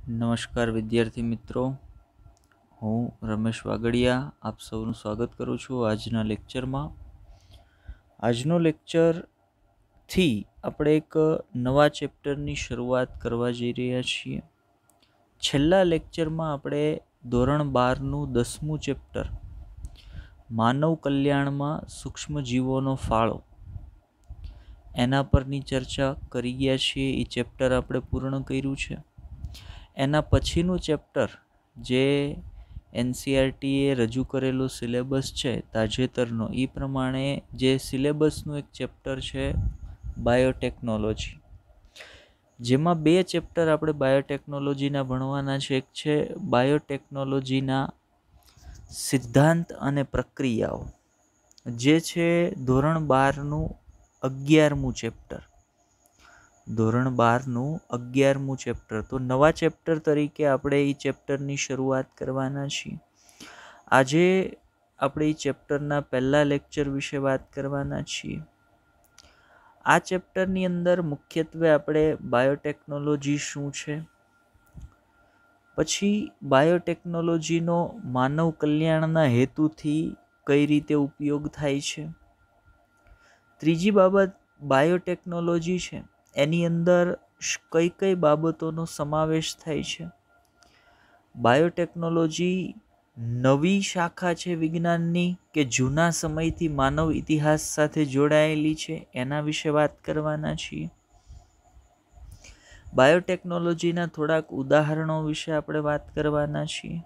નમસ્કાર વિદ્યાર્થી મિત્રો, હું રમેશ વાગડિયા આપ સૌનું સ્વાગત કરું છું આજના લેક્ચરમાં. આજનો લેક્ચરથી આપણે એક નવા ચેપ્ટરની શરૂઆત કરવા જઈ રહ્યા છીએ. છેલ્લા લેક્ચરમાં આપણે ધોરણ 12નું 10મું ચેપ્ટર માનવ કલ્યાણમાં સૂક્ષ્મજીવોનો ફાળો એના પરની ચર્ચા કરી ગયા છીએ. એ ચેપ્ટર આપણે પૂર્ણ કર્યું છે. એના પછીનું ચેપ્ટર જે એનસીઆરટીએ રજૂ કરેલો સિલેબસ છે તાજેતરનો, એ પ્રમાણે જે સિલેબસનું એક ચેપ્ટર છે બાયોટેકનોલોજી, જેમાં બે ચેપ્ટર આપણે બાયોટેકનોલોજીના ભણવાના છે. એક છે બાયોટેકનોલોજીના સિદ્ધાંત અને પ્રક્રિયાઓ, જે છે ધોરણ 12નું 11મું ચેપ્ટર. ધોરણ 12નું 11મું ચેપ્ટર. તો નવા ચેપ્ટર તરીકે આપણે એ ચેપ્ટરની શરૂઆત કરવાના છીએ. આજે આપણે એ ચેપ્ટરના પહેલા લેક્ચર વિશે વાત કરવાના છીએ. આ ચેપ્ટરની અંદર મુખ્યત્વે આપણે બાયોટેકનોલોજી શું છે, પછી બાયોટેકનોલોજીનો માનવ કલ્યાણના હેતુથી કઈ રીતે ઉપયોગ થાય છે. ત્રીજી બાબત, બાયોટેકનોલોજી છે એની અંદર કઈ કઈ બાબતોનો સમાવેશ થાય છે. બાયોટેકનોલોજી નવી શાખા છે વિજ્ઞાનની કે જૂના સમયથી માનવ ઇતિહાસ સાથે જોડાયેલી છે, એના વિશે વાત કરવાના છીએ. બાયોટેકનોલોજીના થોડાક ઉદાહરણો વિશે આપણે વાત કરવાના છીએ.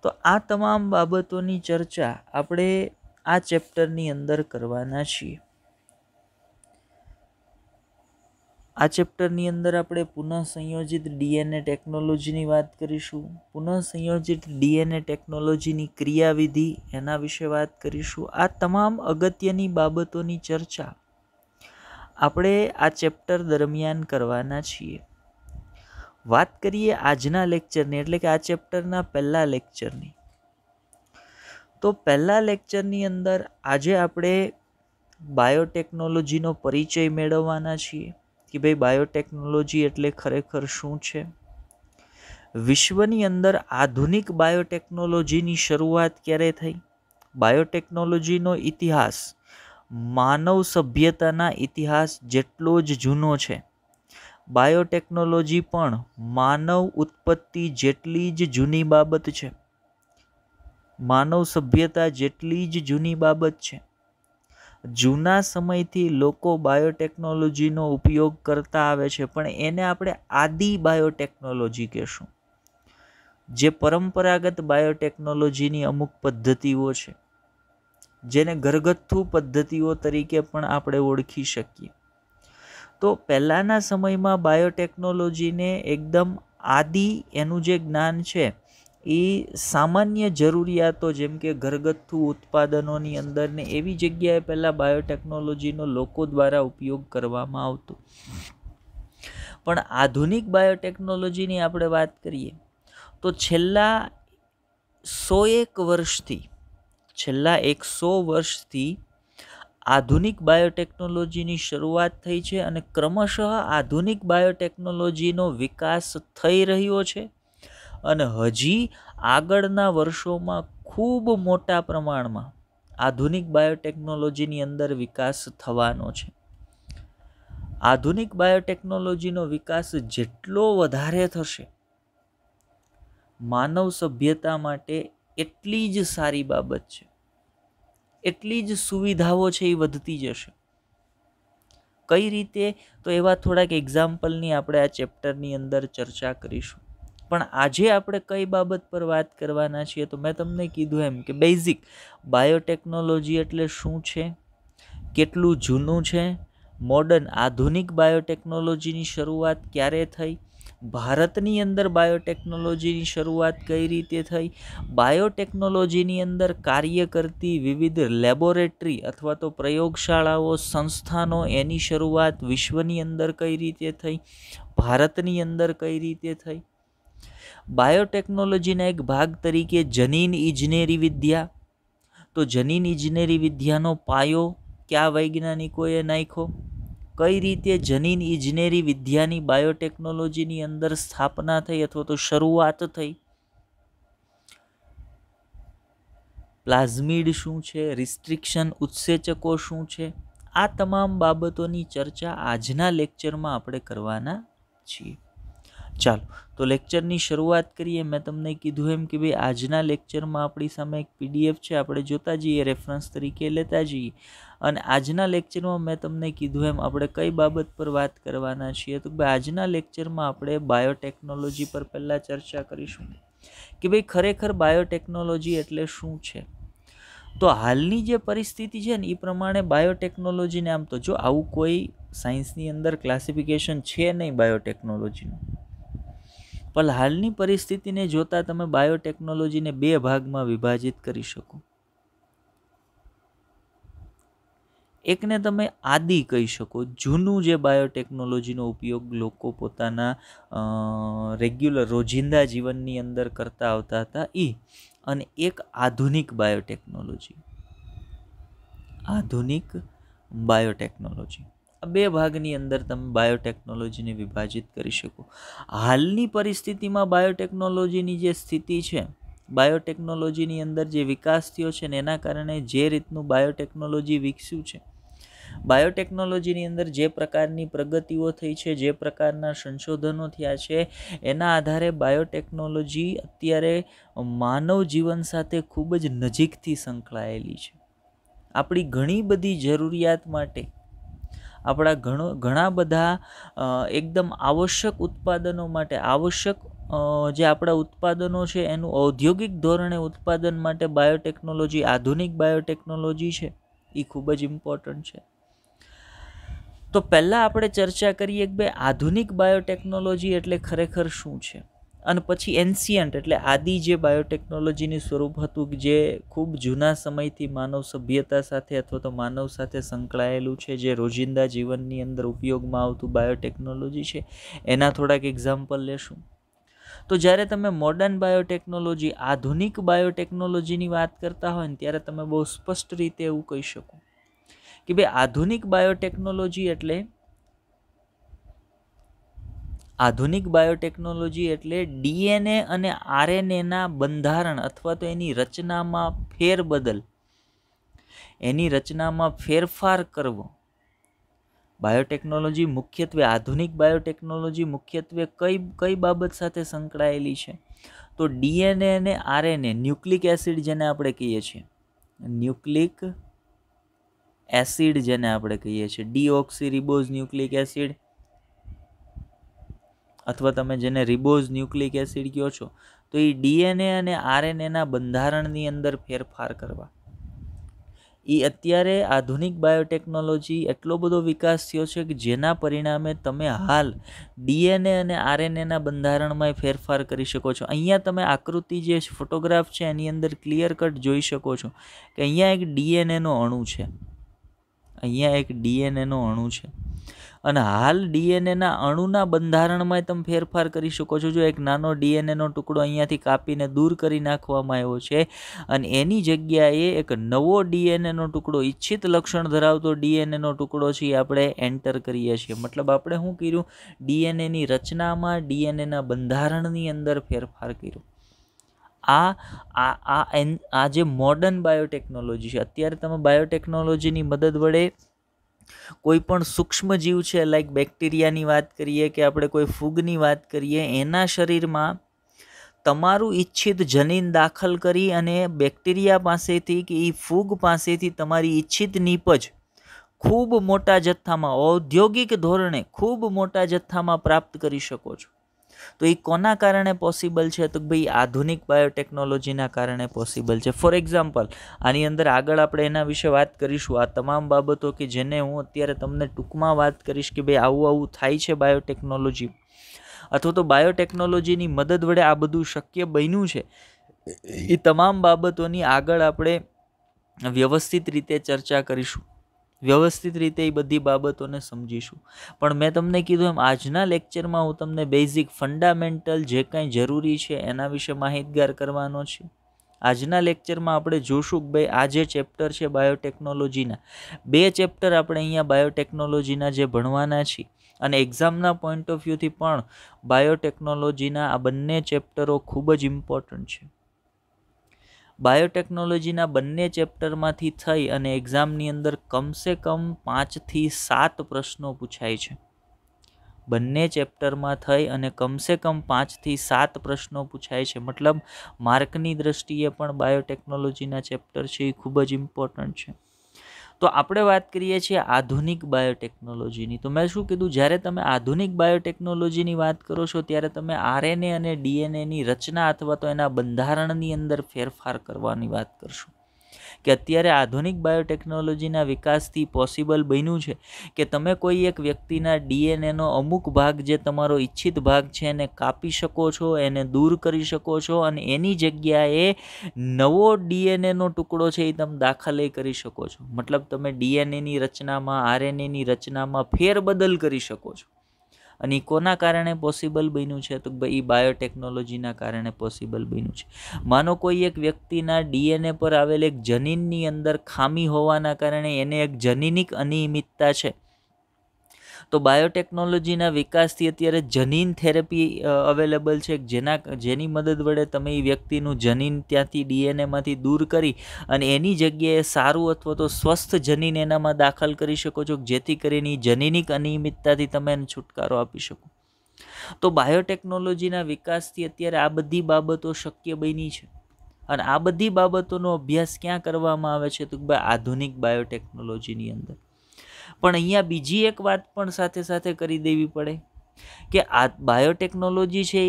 તો આ તમામ બાબતોની ચર્ચા આપણે આ ચેપ્ટરની અંદર કરવાના છીએ. આ ચેપ્ટરની અંદર આપણે પુનઃસંયોજિત ડીએનએ ટેકનોલોજીની વાત કરીશું. પુનઃસંયોજિત ડીએનએ ટેકનોલોજીની ક્રિયાવિધિ એના વિશે વાત કરીશું. આ તમામ અગત્યની બાબતોની ચર્ચા આપણે આ ચેપ્ટર દરમિયાન કરવાના છીએ. વાત કરીએ આજના લેક્ચરની, એટલે કે આ ચેપ્ટરના પહેલા લેક્ચરની. તો પહેલા લેક્ચરની અંદર આજે આપણે બાયોટેકનોલોજીનો પરિચય મેળવવાના છીએ કે ભાઈ બાયોટેકનોલોજી એટલે ખરેખર શું છે. વિશ્વની અંદર આધુનિક બાયોટેકનોલોજીની શરૂઆત ક્યારે થઈ. બાયોટેકનોલોજીનો ઇતિહાસ માનવ સભ્યતાના ઇતિહાસ જેટલો જ જૂનો છે. બાયોટેકનોલોજી પણ માનવ ઉત્પત્તિ જેટલી જ જૂની બાબત છે. માનવ સભ્યતા જેટલી જ જૂની બાબત છે. જૂના સમયથી લોકો બાયોટેકનોલોજીનો ઉપયોગ કરતા આવે છે, પણ એને આપણે આદિ બાયોટેકનોલોજી કહેશું. જે પરંપરાગત બાયોટેકનોલોજીની અમુક પદ્ધતિઓ છે, જેને ઘરગથ્થુ પદ્ધતિઓ તરીકે પણ આપણે ઓળખી શકીએ. તો પહેલાના સમયમાં બાયોટેકનોલોજીને એકદમ આદિ એનું જે જ્ઞાન છે એ સામાન્ય જરૂરિયાતો જેમ કે ઘરગથ્થુ ઉત્પાદનોની અંદર ને એવી જગ્યાએ પહેલાં બાયોટેકનોલોજીનો લોકો દ્વારા ઉપયોગ કરવામાં આવતો. પણ આધુનિક બાયોટેકનોલોજીની આપણે વાત કરીએ તો છેલ્લા 100 વર્ષથી આધુનિક બાયોટેકનોલોજીની શરૂઆત થઈ છે અને ક્રમશઃ આધુનિક બાયોટેકનોલોજીનો વિકાસ થઈ રહ્યો છે અને હજી આગળના વર્ષોમાં ખૂબ મોટા પ્રમાણમાં આધુનિક બાયોટેકનોલોજીની અંદર વિકાસ થવાનો છે. આધુનિક બાયોટેકનોલોજીનો વિકાસ જેટલો વધારે થશે, માનવ સભ્યતા માટે એટલી જ સારી બાબત છે, એટલી જ સુવિધાઓ છે એ વધતી જશે. કઈ રીતે? તો એવા થોડાક એક્ઝામ્પલની આપણે આ ચેપ્ટરની અંદર ચર્ચા કરીશું. પણ આજે આપણે કઈ બાબત પર વાત કરવાના છીએ? તો મેં તમને કીધું એમ કે બેઝિક બાયોટેકનોલોજી એટલે શું છે, કેટલું જૂનું છે, મોડર્ન આધુનિક બાયોટેકનોલોજીની શરૂઆત ક્યારે થઈ, ભારતની અંદર બાયોટેકનોલોજીની શરૂઆત કઈ રીતે થઈ, બાયોટેકનોલોજીની અંદર કાર્ય કરતી વિવિધ લેબોરેટરી અથવા તો પ્રયોગશાળાઓ, સંસ્થાનો, એની શરૂઆત વિશ્વની અંદર કઈ રીતે થઈ, ભારતની અંદર કઈ રીતે થઈ. બાયોટેકનોલોજીના એક ભાગ તરીકે જનીન ઇજનેરી વિદ્યા. તો જનીન ઇજનેરી વિદ્યાનો પાયો કયા વૈજ્ઞાનિકોએ નાખ્યો? કઈ રીતે જનીન ઇજનેરી વિદ્યાની બાયોટેકનોલોજીની અંદર સ્થાપના થઈ અથવા તો શરૂઆત થઈ, પ્લાઝમિડ શું છે, રિસ્ટ્રિક્શન ઉત્સેચકો શું છે, આ તમામ બાબતોની ચર્ચા આજના લેક્ચરમાં આપણે કરવાના છીએ. ચાલો તો લેક્ચરની શરૂઆત કરીએ. મેં તમને કીધું એમ કે ભાઈ આજના લેક્ચરમાં આપણી સામે એક PDF છે, આપણે જોતા જઈએ, રેફરન્સ તરીકે લેતા જઈએ. અને આજના લેક્ચરમાં મેં તમને કીધું એમ આપણે કઈ બાબત પર વાત કરવાના છીએ, તો ભાઈ આજના લેક્ચરમાં આપણે બાયોટેકનોલોજી પર પહેલાં ચર્ચા કરીશું કે ભાઈ ખરેખર બાયોટેકનોલોજી એટલે શું છે. તો હાલની જે પરિસ્થિતિ છે ને એ પ્રમાણે બાયોટેકનોલોજીને આમ તો જો આવું કોઈ સાયન્સની અંદર ક્લાસિફિકેશન છે નહીં બાયોટેકનોલોજીનું, પણ હાલની પરિસ્થિતિને જોતા તમે બાયોટેકનોલોજીને 2 ભાગમાં વિભાજિત કરી શકો. એકને તમે આદિ કહી શકો, જૂનું જે બાયોટેકનોલોજીનો ઉપયોગ લોકો પોતાના રેગ્યુલર રોજિંદા જીવનની અંદર કરતા આવતા હતા એ, અને એક આધુનિક બાયોટેકનોલોજી. આધુનિક બાયોટેકનોલોજી, આ 2 ભાગની અંદર તમે બાયોટેકનોલોજીને વિભાજિત કરી શકો. હાલની પરિસ્થિતિમાં બાયોટેકનોલોજીની જે સ્થિતિ છે, બાયોટેકનોલોજીની અંદર જે વિકાસ થયો છે ને એના કારણે જે રીતનું બાયોટેકનોલોજી વિકસ્યું છે, બાયોટેકનોલોજીની અંદર જે પ્રકારની પ્રગતિઓ થઈ છે, જે પ્રકારના સંશોધનો થયા છે, એના આધારે બાયોટેકનોલોજી અત્યારે માનવ જીવન સાથે ખૂબ જ નજીકથી સંકળાયેલી છે. આપણી ઘણી બધી જરૂરિયાત માટે, આપણા ઘણા બધા એકદમ આવશ્યક ઉત્પાદનો માટે, આવશ્યક જે આપણા ઉત્પાદનો છે એનું ઔદ્યોગિક ધોરણે ઉત્પાદન માટે બાયોટેકનોલોજી, આધુનિક બાયોટેકનોલોજી છે એ ખૂબ જ ઇમ્પોર્ટન્ટ છે. તો પહેલાં આપણે ચર્ચા કરીએ કે ભાઈ આધુનિક બાયોટેકનોલોજી એટલે ખરેખર શું છે, અને પછી એન્શિયન્ટ એટલે આદિ જે બાયોટેકનોલોજીનું સ્વરૂપ હતું, જે ખૂબ જૂના સમયથી માનવ સભ્યતા સાથે અથવા તો માનવ સાથે સંકળાયેલું છે, જે રોજિંદા જીવનની અંદર ઉપયોગમાં આવતું બાયોટેકનોલોજી છે, એના થોડાક એક્ઝામ્પલ લેશું. તો જ્યારે તમે મોડર્ન બાયોટેકનોલોજી, આધુનિક બાયોટેકનોલોજીની વાત કરતા હોય ને ત્યારે તમે બહુ સ્પષ્ટ રીતે એવું કહી શકો કે ભાઈ આધુનિક બાયોટેકનોલોજી એટલે DNA અને RNAના બંધારણ અથવા તો એની રચનામાં ફેરબદલ, એની રચનામાં ફેરફાર કરવો. બાયોટેકનોલોજી મુખ્યત્વે, આધુનિક બાયોટેકનોલોજી મુખ્યત્વે કઈ બાબત સાથે સંકળાયેલી છે, તો DNA અને RNA, ન્યુક્લિક એસિડ જેને આપણે કહીએ છીએ, ન્યુક્લિક એસિડ જેને આપણે કહીએ છીએ, ડીઓક્સી રિબોઝ ન્યુક્લિક એસિડ, અથવા તમે જેને રિબોઝ ન્યુક્લિક એસિડ કહો છો, તો એ DNA અને RNAના બંધારણની અંદર ફેરફાર કરવા. એ અત્યારે આધુનિક બાયોટેકનોલોજી એટલો બધો વિકાસ થયો છે કે જેના પરિણામે તમે હાલ DNA અને RNAના બંધારણમાં ફેરફાર કરી શકો છો. અહીંયા તમે આકૃતિ જે ફોટોગ્રાફ છે એની અંદર ક્લિયર કટ જોઈ શકો છો કે અહીંયા એક DNAનો અણુ છે, અહીંયા એક DNAનો અણુ છે, અને હાલ DNAના અણુના બંધારણમાં તમે ફેરફાર કરી શકો છો. જો એક નાનો DNAનો ટુકડો અહીંયાથી કાપીને દૂર કરી નાખવામાં આવ્યો છે અને એની જગ્યાએ એક નવો DNAનો ટુકડો, ઈચ્છિત લક્ષણ ધરાવતો DNAનો ટુકડો છે એ આપણે એન્ટર કરીએ છીએ. મતલબ આપણે શું કર્યું, DNAની રચનામાં, DNAના બંધારણની અંદર ફેરફાર કર્યો. આ જે મોડર્ન બાયોટેકનોલોજી છે, અત્યારે તમે બાયોટેકનોલોજીની મદદ વડે કોઈ પણ સૂક્ષ્મ જીવ છે, લાઈક બેક્ટેરિયાની વાત કરીએ કે આપણે કોઈ ફૂગની વાત કરીએ, એના શરીરમાં તમારું ઈચ્છિત જનીન દાખલ કરી અને બેક્ટેરિયા પાસેથી કે એ ફૂગ પાસેથી તમારી ઈચ્છિત નીપજ ખૂબ મોટા જથ્થામાં, ઔદ્યોગિક ધોરણે ખૂબ મોટા જથ્થામાં પ્રાપ્ત કરી શકો છો. તો એ કોના કારણે પોસિબલ છે, તો ભાઈ આધુનિક બાયોટેકનોલોજીના કારણે પોસિબલ છે. ફોર એક્ઝામ્પલ, આની અંદર આગળ આપણે એના વિશે વાત કરીશું. આ તમામ બાબતો કે જેને હું અત્યારે તમને ટૂંકમાં વાત કરીશ કે ભાઈ આવું થાય છે બાયોટેકનોલોજી, અથવા તો બાયોટેકનોલોજીની મદદ વડે આ બધું શક્ય બન્યું છે, એ તમામ બાબતોની આગળ આપણે વ્યવસ્થિત રીતે ચર્ચા કરીશું, વ્યવસ્થિત રીતે એ બધી બાબતોને સમજીશું. પણ મેં તમને કીધું એમ આજના લેક્ચરમાં હું તમને બેઝિક ફંડામેન્ટલ જે કાંઈ જરૂરી છે એના વિશે માહિતગાર કરવાનો છે. આજના લેક્ચરમાં આપણે જોશું કે ભાઈ આ જે ચેપ્ટર છે બાયોટેકનોલોજીના, 2 ચેપ્ટર આપણે અહીંયા બાયોટેકનોલોજીના જે ભણવાના છીએ અને એક્ઝામના પોઈન્ટ ઓફ વ્યૂથી પણ બાયોટેકનોલોજીના આ બંને ચેપ્ટરો ખૂબ જ ઇમ્પોર્ટન્ટ છે. બાયોટેકનોલોજીના બંને ચેપ્ટરમાંથી થઈ અને એક્ઝામની અંદર કમસે કમ 5 થી 7 પ્રશ્નો પૂછાય છે. બંને ચેપ્ટરમાં થઈ અને કમસે કમ 5 થી 7 પ્રશ્નો પૂછાય છે. મતલબ માર્કની દ્રષ્ટિએ પણ બાયોટેકનોલોજીના ચેપ્ટર છે એ ખૂબ જ ઇમ્પોર્ટન્ટ છે. તો આપણે વાત કરીએ છીએ આધુનિક બાયોટેકનોલોજીની. તો મેં શું કીધું, જ્યારે તમે આધુનિક બાયોટેકનોલોજીની વાત કરો છો ત્યારે તમે આરએનએ અને ડીએનએની રચના અથવા તો એના બંધારણની અંદર ફેરફાર કરવાની વાત કરશો. કે અત્યારે આધુનિક બાયોટેકનોલોજીના વિકાસથી પોસિબલ બન્યું છે કે તમે કોઈ એક વ્યક્તિના ડીએનએનો અમુક ભાગ જે તમારો ઈચ્છિત ભાગ છે એને કાપી શકો છો, એને દૂર કરી શકો છો અને એની જગ્યાએ નવો ડીએનએનો ટુકડો છે એ તમે દાખલ કરી શકો છો. મતલબ તમે ડીએનએની રચનામાં, આરએનએની રચનામાં ફેરબદલ કરી શકો છો. અને એ કોના કારણે પોસિબલ બન્યું છે? તો ભાઈ બાયોટેકનોલોજીના કારણે પોસિબલ બન્યું છે. માનો કોઈ એક વ્યક્તિના ડીએનએ પર આવેલ એક જનીનની અંદર ખામી હોવાના કારણે એને એક જનીનિક અનિયમિતતા છે. તો બાયોટેકનોલોજીના વિકાસથી અત્યારે જનીન થેરેપી અવેલેબલ છે, જેની મદદ વડે તમે એ વ્યક્તિનું જનીન ત્યાંથી ડીએનએમાંથી દૂર કરી અને એની જગ્યાએ સારું અથવા તો સ્વસ્થ જનીન એનામાં દાખલ કરી શકો છો, જેથી કરીને જનીનિક અનિયમિતતાથી તમે એને છુટકારો આપી શકો. તો બાયોટેકનોલોજીના વિકાસથી અત્યારે આ બધી બાબતો શક્ય બની છે. અને આ બધી બાબતોનો અભ્યાસ ક્યાં કરવામાં આવે છે? તો ભાઈ આધુનિક બાયોટેકનોલોજીની અંદર. પણ અહીંયા બીજી એક વાત પણ સાથે સાથે કરી દેવી પડે કે આ બાયોટેકનોલોજી છે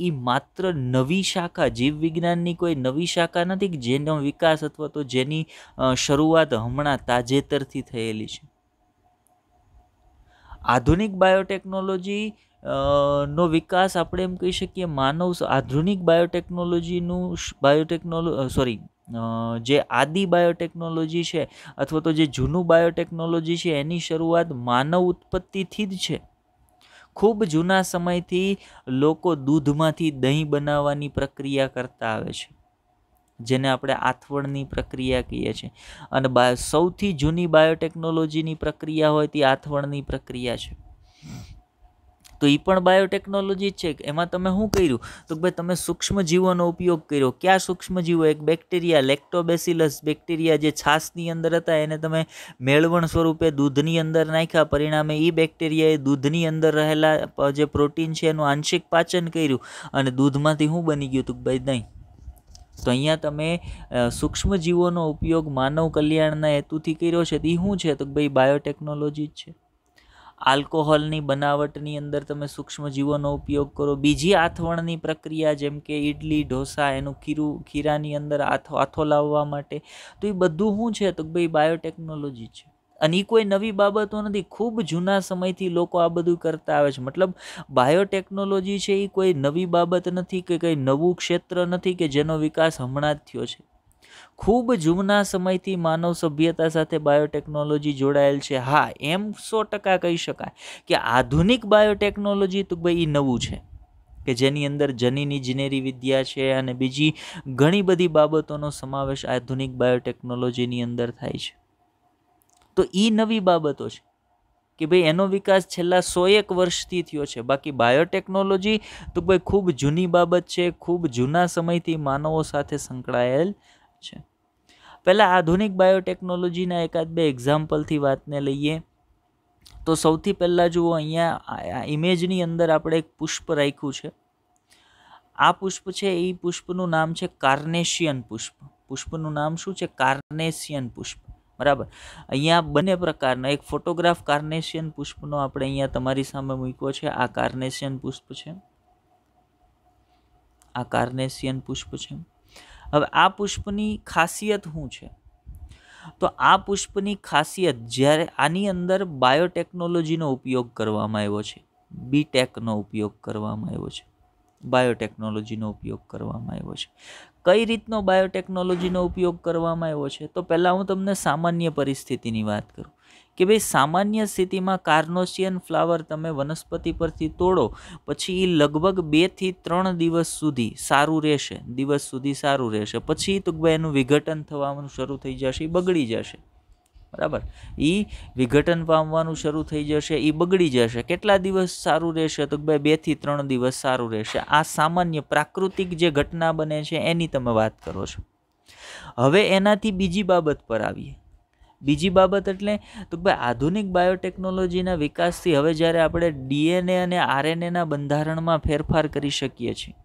એ માત્ર નવી શાખા, જીવ વિજ્ઞાનની કોઈ નવી શાખા નથી કે જેનો વિકાસ અથવા તો જેની શરૂઆત હમણાં તાજેતરથી થયેલી છે. આધુનિક બાયોટેકનોલોજી નો વિકાસ આપણે એમ કહી શકીએ આધુનિક જે આદિ બાયોટેકનોલોજી છે અથવા તો જે જૂનું બાયોટેકનોલોજી છે એની શરૂઆત માનવ ઉત્પત્તિથી જ છે. ખૂબ જૂના સમયથી લોકો દૂધમાંથી દહીં બનાવવાની પ્રક્રિયા કરતા આવે છે, જેને આપણે આથવણની પ્રક્રિયા કહીએ છીએ. અને સૌથી જૂની બાયોટેકનોલોજીની પ્રક્રિયા હોય તે આથવણની પ્રક્રિયા છે. તો એ પણ બાયોટેકનોલોજી જ છે. એમાં તમે શું કર્યું? તો ભાઈ તમે સૂક્ષ્મજીવોનો ઉપયોગ કર્યો. કયા સૂક્ષ્મજીવો? એક બેક્ટેરિયા, લેક્ટોબેસિલસ બેક્ટેરિયા જે છાશની અંદર હતા એને તમે મેળવણ સ્વરૂપે દૂધની અંદર નાખ્યા. પરિણામે એ બેક્ટેરિયાએ દૂધની અંદર રહેલા જે પ્રોટીન છે એનું આંશિક પાચન કર્યું અને દૂધમાંથી શું બની ગયું? તો ભાઈ દહીં. તો અહીંયા તમે સૂક્ષ્મજીવોનો ઉપયોગ માનવ કલ્યાણના હેતુથી કર્યો છે. એ શું છે? તો ભાઈ બાયોટેકનોલોજી જ છે. આલ્કોહોલની બનાવટની અંદર તમે સૂક્ષ્મજીવોનો ઉપયોગ કરો. બીજી આથવણની પ્રક્રિયા જેમ કે ઇડલી, ઢોસા, એનું ખીરાની અંદર આથો લાવવા માટે. તો એ બધું શું છે? તો ભાઈ બાયોટેકનોલોજી છે. અને એ કોઈ નવી બાબતો નથી. ખૂબ જૂના સમયથી લોકો આ બધું કરતા આવે છે. મતલબ બાયોટેકનોલોજી છે એ કોઈ નવી બાબત નથી કે કંઈ નવું ક્ષેત્ર નથી કે જેનો વિકાસ હમણાં જ થયો છે. ખૂબ જૂના સમયથી માનવ સભ્યતા સાથે બાયોટેકનોલોજી જોડાયેલ છે. હા, એમ 100% કહી શકાય કે આધુનિક બાયોટેકનોલોજી તો ભાઈ નવું છે કે જેની અંદર જનીન ઇજનેરી વિદ્યા છે અને બીજી ઘણી બધી બાબતોનો સમાવેશ આધુનિક બાયોટેકનોલોજીની અંદર થાય છે. તો એ નવી બાબતો છે કે ભાઈ એનો વિકાસ છેલ્લા 101 વર્ષથી થયો છે. બાકી બાયોટેકનોલોજી તો ભાઈ ખૂબ જૂની બાબત છે, ખૂબ જૂના સમયથી માનવો સાથે સંકળાયેલ છે. પહેલા આધુનિક બાયોટેકનોલોજીના એકાદ બે એક્ઝામ્પલથી વાતને લઈએ. તો સૌથી પહેલા જુઓ, અહીંયા ઇમેજની અંદર આપણે એક પુષ્પ રાખ્યું છે. આ પુષ્પ છે એ પુષ્પનું નામ છે કાર્નેશિયન પુષ્પ. પુષ્પનું નામ શું છે? કાર્નેશિયન પુષ્પ. બરાબર. અહીંયા બંને પ્રકારના એક ફોટોગ્રાફ કાર્નેશિયન પુષ્પનો આપણે અહીંયા તમારી સામે મૂક્યો છે. આ કાર્નેશિયન પુષ્પ છે. આ કાર્નેશિયન પુષ્પ છે. હવે આ પુષ્પની ખાસિયત શું છે? તો આ પુષ્પની ખાસિયત, જ્યારે આની અંદર બાયોટેકનોલોજીનો ઉપયોગ કરવામાં આવ્યો છે, બીટેકનો ઉપયોગ કરવામાં આવ્યો છે, બાયોટેકનોલોજીનો ઉપયોગ કરવામાં આવ્યો છે. કઈ રીતનો બાયોટેકનોલોજીનો ઉપયોગ કરવામાં આવ્યો છે? તો પહેલાં હું તમને સામાન્ય પરિસ્થિતિની વાત કરું કે ભાઈ સામાન્ય સ્થિતિમાં કાર્નોસિયન ફ્લાવર તમે વનસ્પતિ પરથી તોડો પછી એ લગભગ 2 થી 3 દિવસ સુધી સારું રહેશે, પછી તો ભાઈ એનું વિઘટન થવાનું શરૂ થઈ જશે, એ બગડી જશે, બરાબર? એ વિઘટન પામવાનું શરૂ થઈ જશે, એ બગડી જશે. કેટલા દિવસ સારું રહેશે? તો ભાઈ 2 થી 3 દિવસ સારું રહેશે. આ સામાન્ય પ્રાકૃતિક જે ઘટના બને છે એની તમે વાત કરો છો. હવે એનાથી બીજી બાબત પર આવીએ. બીજી બાબત એટલે તો ભાઈ આધુનિક બાયોટેકનોલોજીના વિકાસથી હવે જ્યારે આપણે ડીએનએ અને આરએનએના બંધારણમાં ફેરફાર કરી શકીએ છીએ,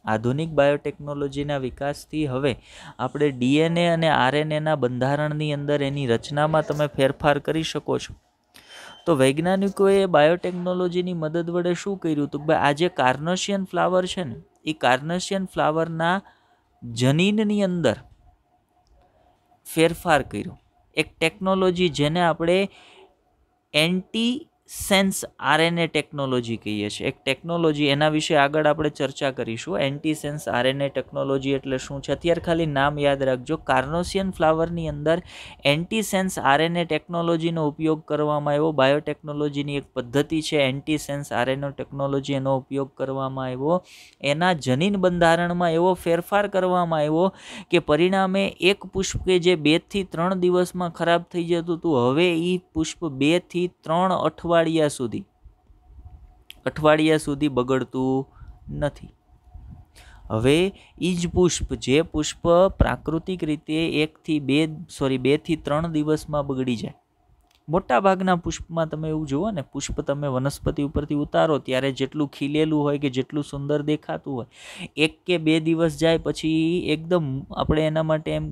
આધુનિક બાયોટેકનોલોજીના વિકાસથી હવે આપણે ડીએનએ અને આરએનએના બંધારણની અંદર એની રચનામાં તમે ફેરફાર કરી શકો છો. તો વૈજ્ઞાનિકોએ બાયોટેકનોલોજીની મદદ વડે શું કર્યું? તો ભાઈ આ જે કાર્નોસિયન ફ્લાવર છે ને, એ કાર્નોસિયન ફ્લાવરના જનીનની અંદર ફેરફાર કર્યો. એક ટેકનોલોજી જેને આપણે એન્ટીસેન્સ આરએનએ ટેકનોલોજી કહીએ છીએ. એક ટેકનોલોજી, એના વિશે આગળ આપણે ચર્ચા કરીશું. એન્ટીસેન્સ આરએનએ ટેકનોલોજી એટલે શું છે? અત્યારે ખાલી નામ યાદ રાખજો. કાર્નોસિયન ફ્લાવરની અંદર એન્ટીસેન્સ આરએનએ ટેકનોલોજીનો ઉપયોગ કરવામાં આવ્યો. બાયોટેકનોલોજીની એક પદ્ધતિ છે એન્ટીસેન્સ આરએનએ ટેકનોલોજી, એનો ઉપયોગ કરવામાં આવ્યો. એના જનીન બંધારણમાં એવો ફેરફાર કરવામાં આવ્યો કે પરિણામે એક પુષ્પ કે જે 2 થી 3 દિવસમાં ખરાબ થઈ જતું હતું, હવે એ પુષ્પ 2 થી 3 અઠવાડિયા સુધી બગડતું નથી. હવે એ જ પુષ્પ, જે પુષ્પ પ્રાકૃતિક રીતે 2 થી 3 દિવસમાં બગડી જાય. મોટા ભાગના પુષ્પમાં તમે એવું જુઓ ને, પુષ્પ તમે વનસ્પતિ ઉપરથી ઉતારો ત્યારે જેટલું ખીલેલું હોય કે જેટલું સુંદર દેખાતું હોય, 1 કે 2 દિવસ જાય પછી એકદમ આપણે એના માટે એમ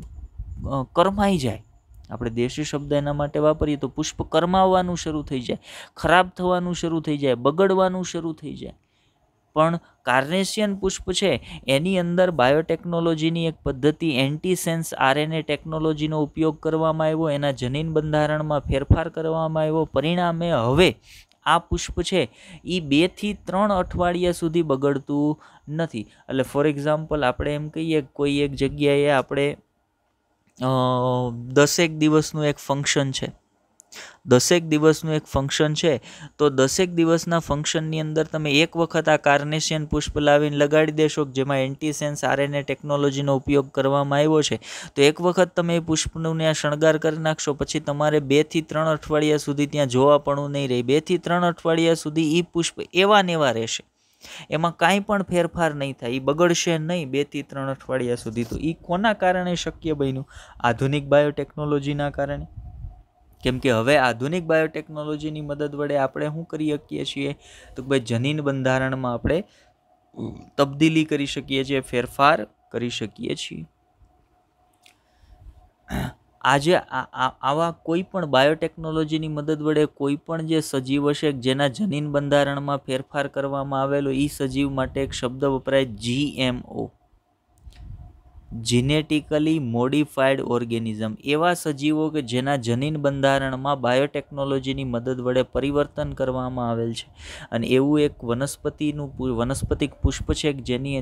કરમાઈ જાય. આપણે દેશી શબ્દ એના માટે વાપરીએ તો પુષ્પ કરમાવાનું શરૂ થઈ જાય, ખરાબ થવાનું શરૂ થઈ જાય, બગડવાનું શરૂ થઈ જાય. પણ કાર્નેશિયન પુષ્પ છે એની અંદર બાયોટેકનોલોજીની એક પદ્ધતિ એન્ટીસેન્સ આરએનએ ટેકનોલોજીનો ઉપયોગ કરવામાં આવ્યો. એના જનીન બંધારણમાં ફેરફાર કરવામાં આવ્યો. પરિણામે હવે આ પુષ્પ છે એ 2 થી 3 અઠવાડિયા સુધી બગડતું નથી. એટલે ફોર એક્ઝામ્પલ આપણે એમ કહીએ કોઈ એક જગ્યાએ આપણે 10 દિવસનું એક ફંક્શન છે, 10 દિવસનું એક ફંક્શન છે, તો 10 દિવસના ફંક્શનની અંદર તમે એક વખત આ કાર્નેશિયન પુષ્પ લાવીને લગાડી દેશો જેમાં એન્ટીસેન્સ આરએનએ ટેકનોલોજીનો ઉપયોગ કરવામાં આવ્યો છે, તો એક વખત તમે એ પુષ્પનું ત્યાં શણગાર કરી નાખશો, પછી તમારે 2 થી 3 અઠવાડિયા સુધી ત્યાં જોવા પણ નહીં રહે. 2 થી 3 અઠવાડિયા સુધી એ પુષ્પ એવા ને એવા રહેશે, એમાં કાંઈ પણ ફેરફાર નહીં થાય, એ બગડશે નહીં 2 થી 3 અઠવાડિયા સુધી. તો એ કોના કારણે શક્ય બન્યું? આધુનિક બાયોટેકનોલોજીના કારણે. કેમ કે હવે આધુનિક બાયોટેકનોલોજીની મદદ વડે આપણે શું કરી શકીએ છીએ? તો ભાઈ જનીન બંધારણમાં આપણે તબદીલી કરી શકીએ છીએ, ફેરફાર કરી શકીએ છીએ. આજે આવા કોઈ પણ બાયોટેકનોલોજીની મદદ વડે કોઈ પણ જે સજીવ હશે જેના જનીન બંધારણમાં ફેરફાર કરવામાં આવેલો, એ સજીવ માટે એક શબ્દ વપરાય GMO, જીનેટિકલી મોડિફાઈડ ઓર્ગેનિઝમ. એવા સજીવો કે જેના જનીન બંધારણમાં બાયોટેકનોલોજીની મદદ વડે પરિવર્તન કરવામાં આવેલ છે. અને એવું એક વનસ્પતિક પુષ્પ છે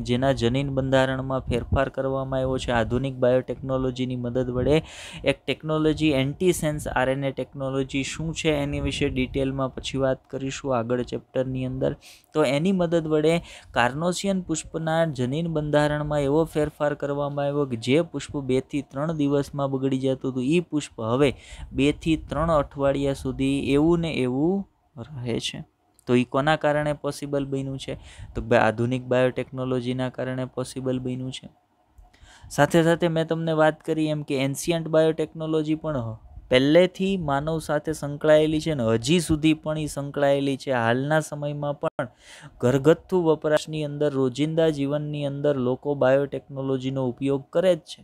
જેના જનીન બંધારણમાં ફેરફાર કરવામાં આવ્યો છે આધુનિક બાયોટેકનોલોજીની મદદ વડે. એક ટેકનોલોજી એન્ટીસેન્સ આરએનએ ટેકનોલોજી શું છે એની વિશે ડિટેલમાં પછી વાત કરીશું આગળ ચેપ્ટરની અંદર. તો એની મદદ વડે કાર્નોસિયન પુષ્પના જનીન બંધારણમાં એવો ફેરફાર કરવામાં આવ્યો કે જે પુષ્પ 2 થી 3 દિવસમાં બગડી જતું હતું, એ પુષ્પ હવે 2 થી 3 અઠવાડિયા સુધી એવું ને એવું રહે છે. તો એ કોના કારણે પોસિબલ બન્યું છે? તો ભાઈ આધુનિક બાયોટેકનોલોજીના કારણે પોસિબલ બન્યું છે. સાથે સાથે મેં તમને વાત કરી એમ કે એન્શિયન્ટ બાયોટેકનોલોજી પણ પહેલેથી માનવ સાથે સંકળાયેલી છે ને હજી સુધી પણ એ સંકળાયેલી છે. હાલના સમયમાં પણ ઘરગથ્થુ વપરાશની અંદર, રોજિંદા જીવનની અંદર લોકો બાયોટેકનોલોજીનો ઉપયોગ કરે જ છે.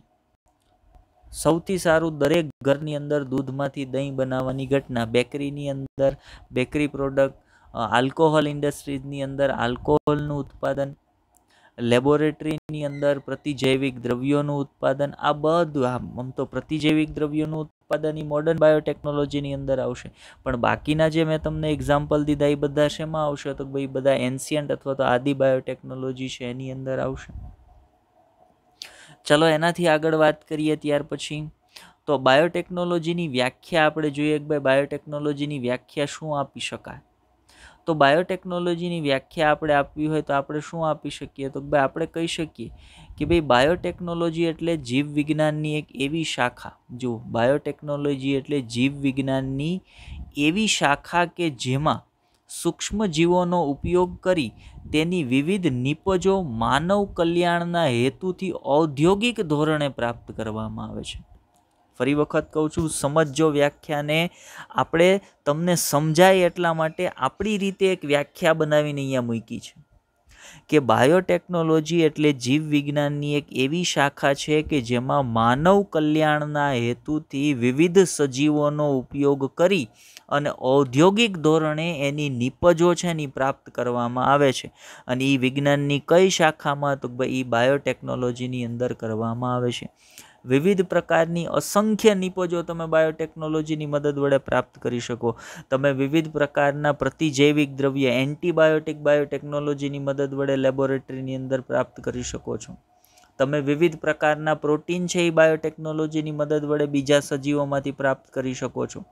સૌથી સારું દરેક ઘરની અંદર દૂધમાંથી દહીં બનાવવાની ઘટના, બેકરીની અંદર બેકરી પ્રોડક્ટ, આલ્કોહોલ ઇન્ડસ્ટ્રીઝની અંદર આલ્કોહોલનું ઉત્પાદન, લેબોરેટરીની અંદર પ્રતિજૈવિક દ્રવ્યોનું ઉત્પાદન, આ બધું આમ તો પ્રતિજૈવિક દ્રવ્યોનું ઉત્પાદન એ મોડર્ન બાયોટેકનોલોજીની અંદર આવશે. પણ બાકીના જે મેં તમને એક્ઝામ્પલ દીધા એ બધા શેમાં આવશે? તો ભાઈ બધા એન્શિયન્ટ અથવા તો આદિ બાયોટેકનોલોજી છે એની અંદર આવશે. ચલો એનાથી આગળ વાત કરીએ ત્યાર પછી તો બાયોટેકનોલોજીની વ્યાખ્યા આપણે જોઈએ કે ભાઈ બાયોટેકનોલોજીની વ્યાખ્યા શું આપી શકાય. તો બાયોટેકનોલોજીની વ્યાખ્યા આપણે આપવી હોય તો આપણે શું આપી શકીએ? તો ભાઈ આપણે કહી શકીએ કે ભાઈ બાયોટેકનોલોજી એટલે જીવ વિજ્ઞાનની એક એવી શાખા, જો બાયોટેકનોલોજી એટલે જીવ વિજ્ઞાનની એવી શાખા કે જેમાં સૂક્ષ્મ જીવોનો ઉપયોગ કરી તેની વિવિધ નિપજો માનવ કલ્યાણના હેતુથી ઔદ્યોગિક ધોરણે પ્રાપ્ત કરવામાં આવે છે. ફરી વખત કહું છું, સમજો વ્યાખ્યાને. આપણે તમને સમજાય એટલા માટે આપણી રીતે એક વ્યાખ્યા બનાવીને અહીંયા મૂકી છે કે બાયોટેકનોલોજી એટલે જીવ વિજ્ઞાનની એક એવી શાખા છે કે જેમાં માનવ કલ્યાણના હેતુથી વિવિધ સજીવોનો ઉપયોગ કરી અને ઔદ્યોગિક ધોરણે એની નિપજો છે એની પ્રાપ્ત કરવામાં આવે છે. અને એ વિજ્ઞાનની કઈ શાખામાં? તો ભાઈ એ બાયોટેકનોલોજીની અંદર કરવામાં આવે છે. વિવિધ પ્રકારની અસંખ્ય નિપજો તમે બાયોટેકનોલોજીની મદદ વડે પ્રાપ્ત કરી શકો. તમે વિવિધ પ્રકારના પ્રતિજૈવિક દ્રવ્ય એન્ટીબાયોટિક બાયોટેકનોલોજીની મદદ વડે લેબોરેટરીની અંદર પ્રાપ્ત કરી શકો છો. તમે વિવિધ પ્રકારના પ્રોટીન છે એ બાયોટેકનોલોજીની મદદ વડે બીજા સજીવોમાંથી પ્રાપ્ત કરી શકો છો.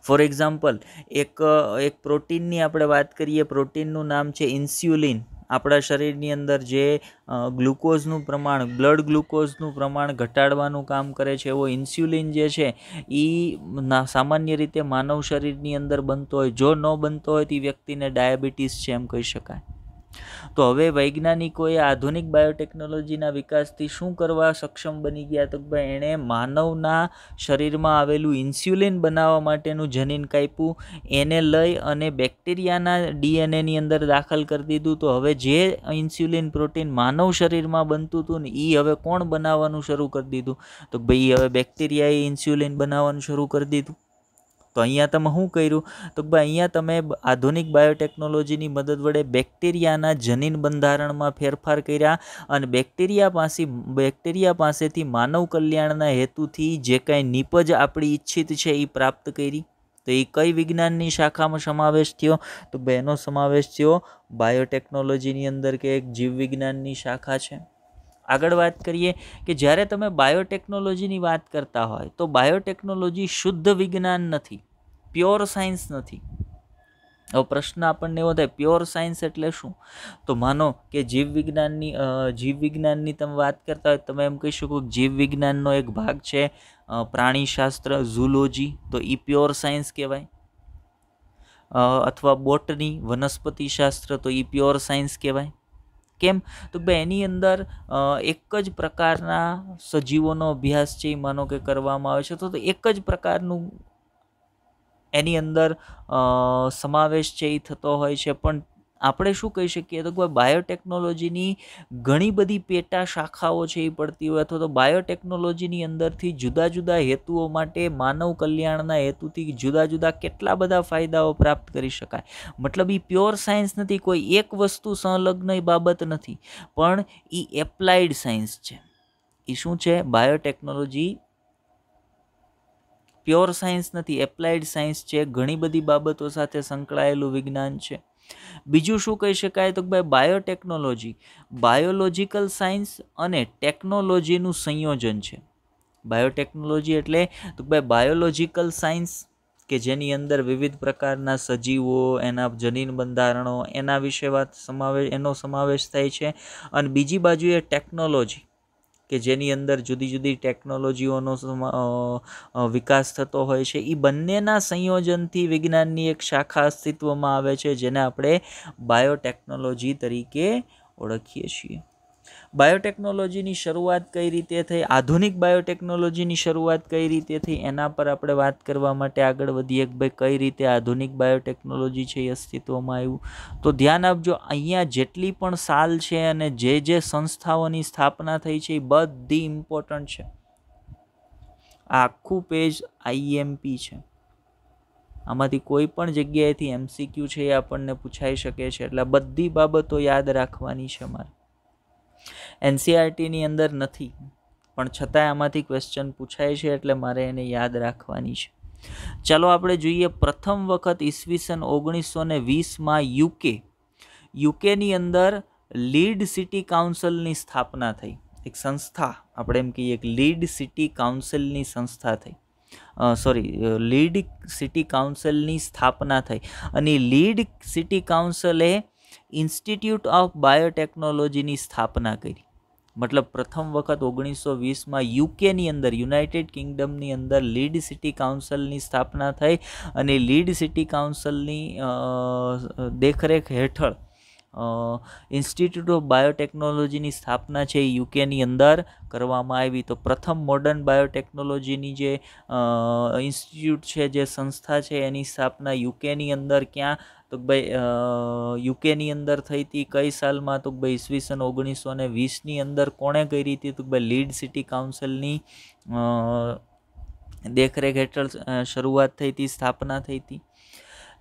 ફોર એક્ઝામ્પલ, એક પ્રોટીનની આપણે વાત કરીએ. પ્રોટીનનું નામ છે ઇન્સ્યુલિન. આપણા શરીરની અંદર જે ગ્લુકોઝનું પ્રમાણ, બ્લડ ગ્લુકોઝનું પ્રમાણ ઘટાડવાનું કામ કરે છે, એવો ઇન્સ્યુલિન જે છે એ સામાન્ય રીતે માનવ શરીરની અંદર બનતો હોય. જો ન બનતો હોય તો વ્યક્તિને ડાયાબિટીસ છે એમ કહી શકાય. તો હવે વૈજ્ઞાનિકોએ આધુનિક બાયોટેકનોલોજીના વિકાસથી શું કરવા સક્ષમ બની ગયા? તો ભાઈ એણે માનવના શરીરમાં આવેલું ઇન્સ્યુલિન બનાવવા માટેનું જનીન કાપ્યું, એને લઈ અને બેક્ટેરિયાના ડીએનએની અંદર દાખલ કરી દીધું. તો હવે જે ઇન્સ્યુલિન પ્રોટીન માનવ શરીરમાં બનતું હતું ને એ હવે કોણ બનાવવાનું શરૂ કરી દીધું? તો ભાઈ હવે બેક્ટેરિયાએ ઇન્સ્યુલિન બનાવવાનું શરૂ કરી દીધું. તો અહીંયા તમે શું કર્યું? તો ભાઈ અહીંયા તમે આધુનિક બાયોટેકનોલોજીની મદદ વડે બેક્ટેરિયાના જનીન બંધારણમાં ફેરફાર કર્યા અને બેક્ટેરિયા પાસેથી માનવ કલ્યાણના હેતુથી જે કાંઈ નિપજ આપણી ઈચ્છિત છે એ પ્રાપ્ત કરી. તો એ કઈ વિજ્ઞાનની શાખામાં સમાવેશ થયો? તો ભાઈ એનો સમાવેશ થયો બાયોટેકનોલોજીની અંદર, કે એક જીવ વિજ્ઞાનની શાખા છે. આગળ વાત કરીએ કે જ્યારે તમે બાયોટેકનોલોજીની વાત કરતા હોય તો બાયોટેકનોલોજી શુદ્ધ વિજ્ઞાન નથી, પ્યોર સાયન્સ નથી. હવે પ્રશ્ન આપણને એવો થાય, પ્યોર સાયન્સ એટલે શું? તો માનો કે જીવ વિજ્ઞાનની તમે વાત કરતા હોય, તમે એમ કહી શકો કે જીવ વિજ્ઞાનનો એક ભાગ છે પ્રાણીશાસ્ત્ર, ઝૂલોજી, તો એ પ્યોર સાયન્સ કહેવાય. અથવા બોટની, વનસ્પતિ શાસ્ત્ર, તો એ પ્યોર સાયન્સ કહેવાય. કેમ? તો ભાઈ એની અંદર એક જ પ્રકારના સજીવોનો અભ્યાસ છે એ માનો કે કરવામાં આવે છે. તો એક જ પ્રકારનું એની અંદર સમાવેશ છે એ થતો હોય છે. પણ આપણે શું કહી શકીએ? તો બાયોટેકનોલોજીની ઘણી બધી પેટા શાખાઓ છે એ પડતી હોય, અથવા તો બાયોટેકનોલોજીની અંદરથી જુદા જુદા હેતુઓ માટે માનવ કલ્યાણના હેતુથી જુદા જુદા કેટલા બધા ફાયદાઓ પ્રાપ્ત કરી શકાય. મતલબ એ પ્યોર સાયન્સ નથી, કોઈ એક વસ્તુ સંલગ્ન બાબત નથી, પણ એ એપ્લાઇડ સાયન્સ છે. એ શું છે? બાયોટેકનોલોજી પ્યોર સાયન્સ નથી, એપ્લાઇડ સાયન્સ છે. ઘણી બધી બાબતો સાથે સંકળાયેલું વિજ્ઞાન છે. બીજું શું કહી શકાય? તો ભાઈ બાયોટેકનોલોજી બાયોલોજિકલ સાયન્સ અને ટેકનોલોજીનું સંયોજન છે. બાયોટેકનોલોજી એટલે તો ભાઈ બાયોલોજિકલ સાયન્સ કે જેની અંદર વિવિધ પ્રકારના સજીવો, એના જનીન બંધારણો, એના વિશે એનો સમાવેશ થાય છે. અને બીજી બાજુએ ટેકનોલોજી કે જેની અંદર જુદી જુદી ટેકનોલોજીઓનો વિકાસ થતો હોય છે. એ બંનેના સંયોજનથી વિજ્ઞાનની એક શાખા અસ્તિત્વમાં આવે છે, જેને આપણે બાયોટેકનોલોજી તરીકે ઓળખીએ છીએ. બાયોટેકનોલોજીની શરૂઆત કઈ રીતે થઈ, આધુનિક બાયોટેકનોલોજીની શરૂઆત કઈ રીતે થઈ, એના પર આપણે વાત કરવા માટે આગળ વધીએ કે ભાઈ કઈ રીતે આધુનિક બાયોટેકનોલોજી છે એ અસ્તિત્વમાં આવ્યું. તો ધ્યાન આપજો, અહીંયા જેટલી પણ સાલ છે અને જે સંસ્થાઓની સ્થાપના થઈ છે એ બધી ઇમ્પોર્ટન્ટ છે. આ આખું પેજ આઈએમપી છે. આમાંથી કોઈ પણ જગ્યાએથી એમસીક્યુ છે એ આપણને પૂછાઈ શકે છે. એટલે બધી બાબતો યાદ રાખવાની છે મારે. એનસીઆરટીની અંદર નથી, પણ છતાંય આમાંથી ક્વેશ્ચન પૂછાય છે એટલે મારે એને યાદ રાખવાની છે. ચાલો આપણે જોઈએ. પ્રથમ વખત ઈસવીસન 1920માં યુકેની અંદર લીડ સિટી કાઉન્સિલની સ્થાપના થઈ. એક સંસ્થા, આપણે એમ કહીએ કે લીડ સિટી કાઉન્સિલની સંસ્થા થઈ, લીડ સિટી કાઉન્સિલની સ્થાપના થઈ. અને લીડ સિટી કાઉન્સિલે ઇન્સ્ટિટ્યૂટ ઓફ બાયોટેકનોલોજીની સ્થાપના કરી. મતલબ પ્રથમ વખત 1920માં યુકેની અંદર, યુનાઇટેડ કિંગડમની અંદર લીડ સિટી કાઉન્સિલની સ્થાપના થઈ. અને લીડ સિટી કાઉન્સિલની દેખરેખ હેઠળ ઇન્સ્ટિટ્યૂટ ઓફ બાયોટેકનોલોજીની સ્થાપના છે એ યુકેની અંદર કરવામાં આવી. તો પ્રથમ મોડર્ન બાયોટેકનોલોજીની જે ઇન્સ્ટિટ્યૂટ છે, જે સંસ્થા છે, એની સ્થાપના યુકેની અંદર ક્યાં તો ભાઈ યુકેની અંદર થઈ હતી. કઈ સાલમાં તો ભાઈ ઈસવીસન 1920ની અંદર કોણે કરી હતી તો ભાઈ લીડ સિટી કાઉન્સિલની દેખરેખ હેઠળ શરૂઆત થઈ હતી, સ્થાપના થઈ હતી.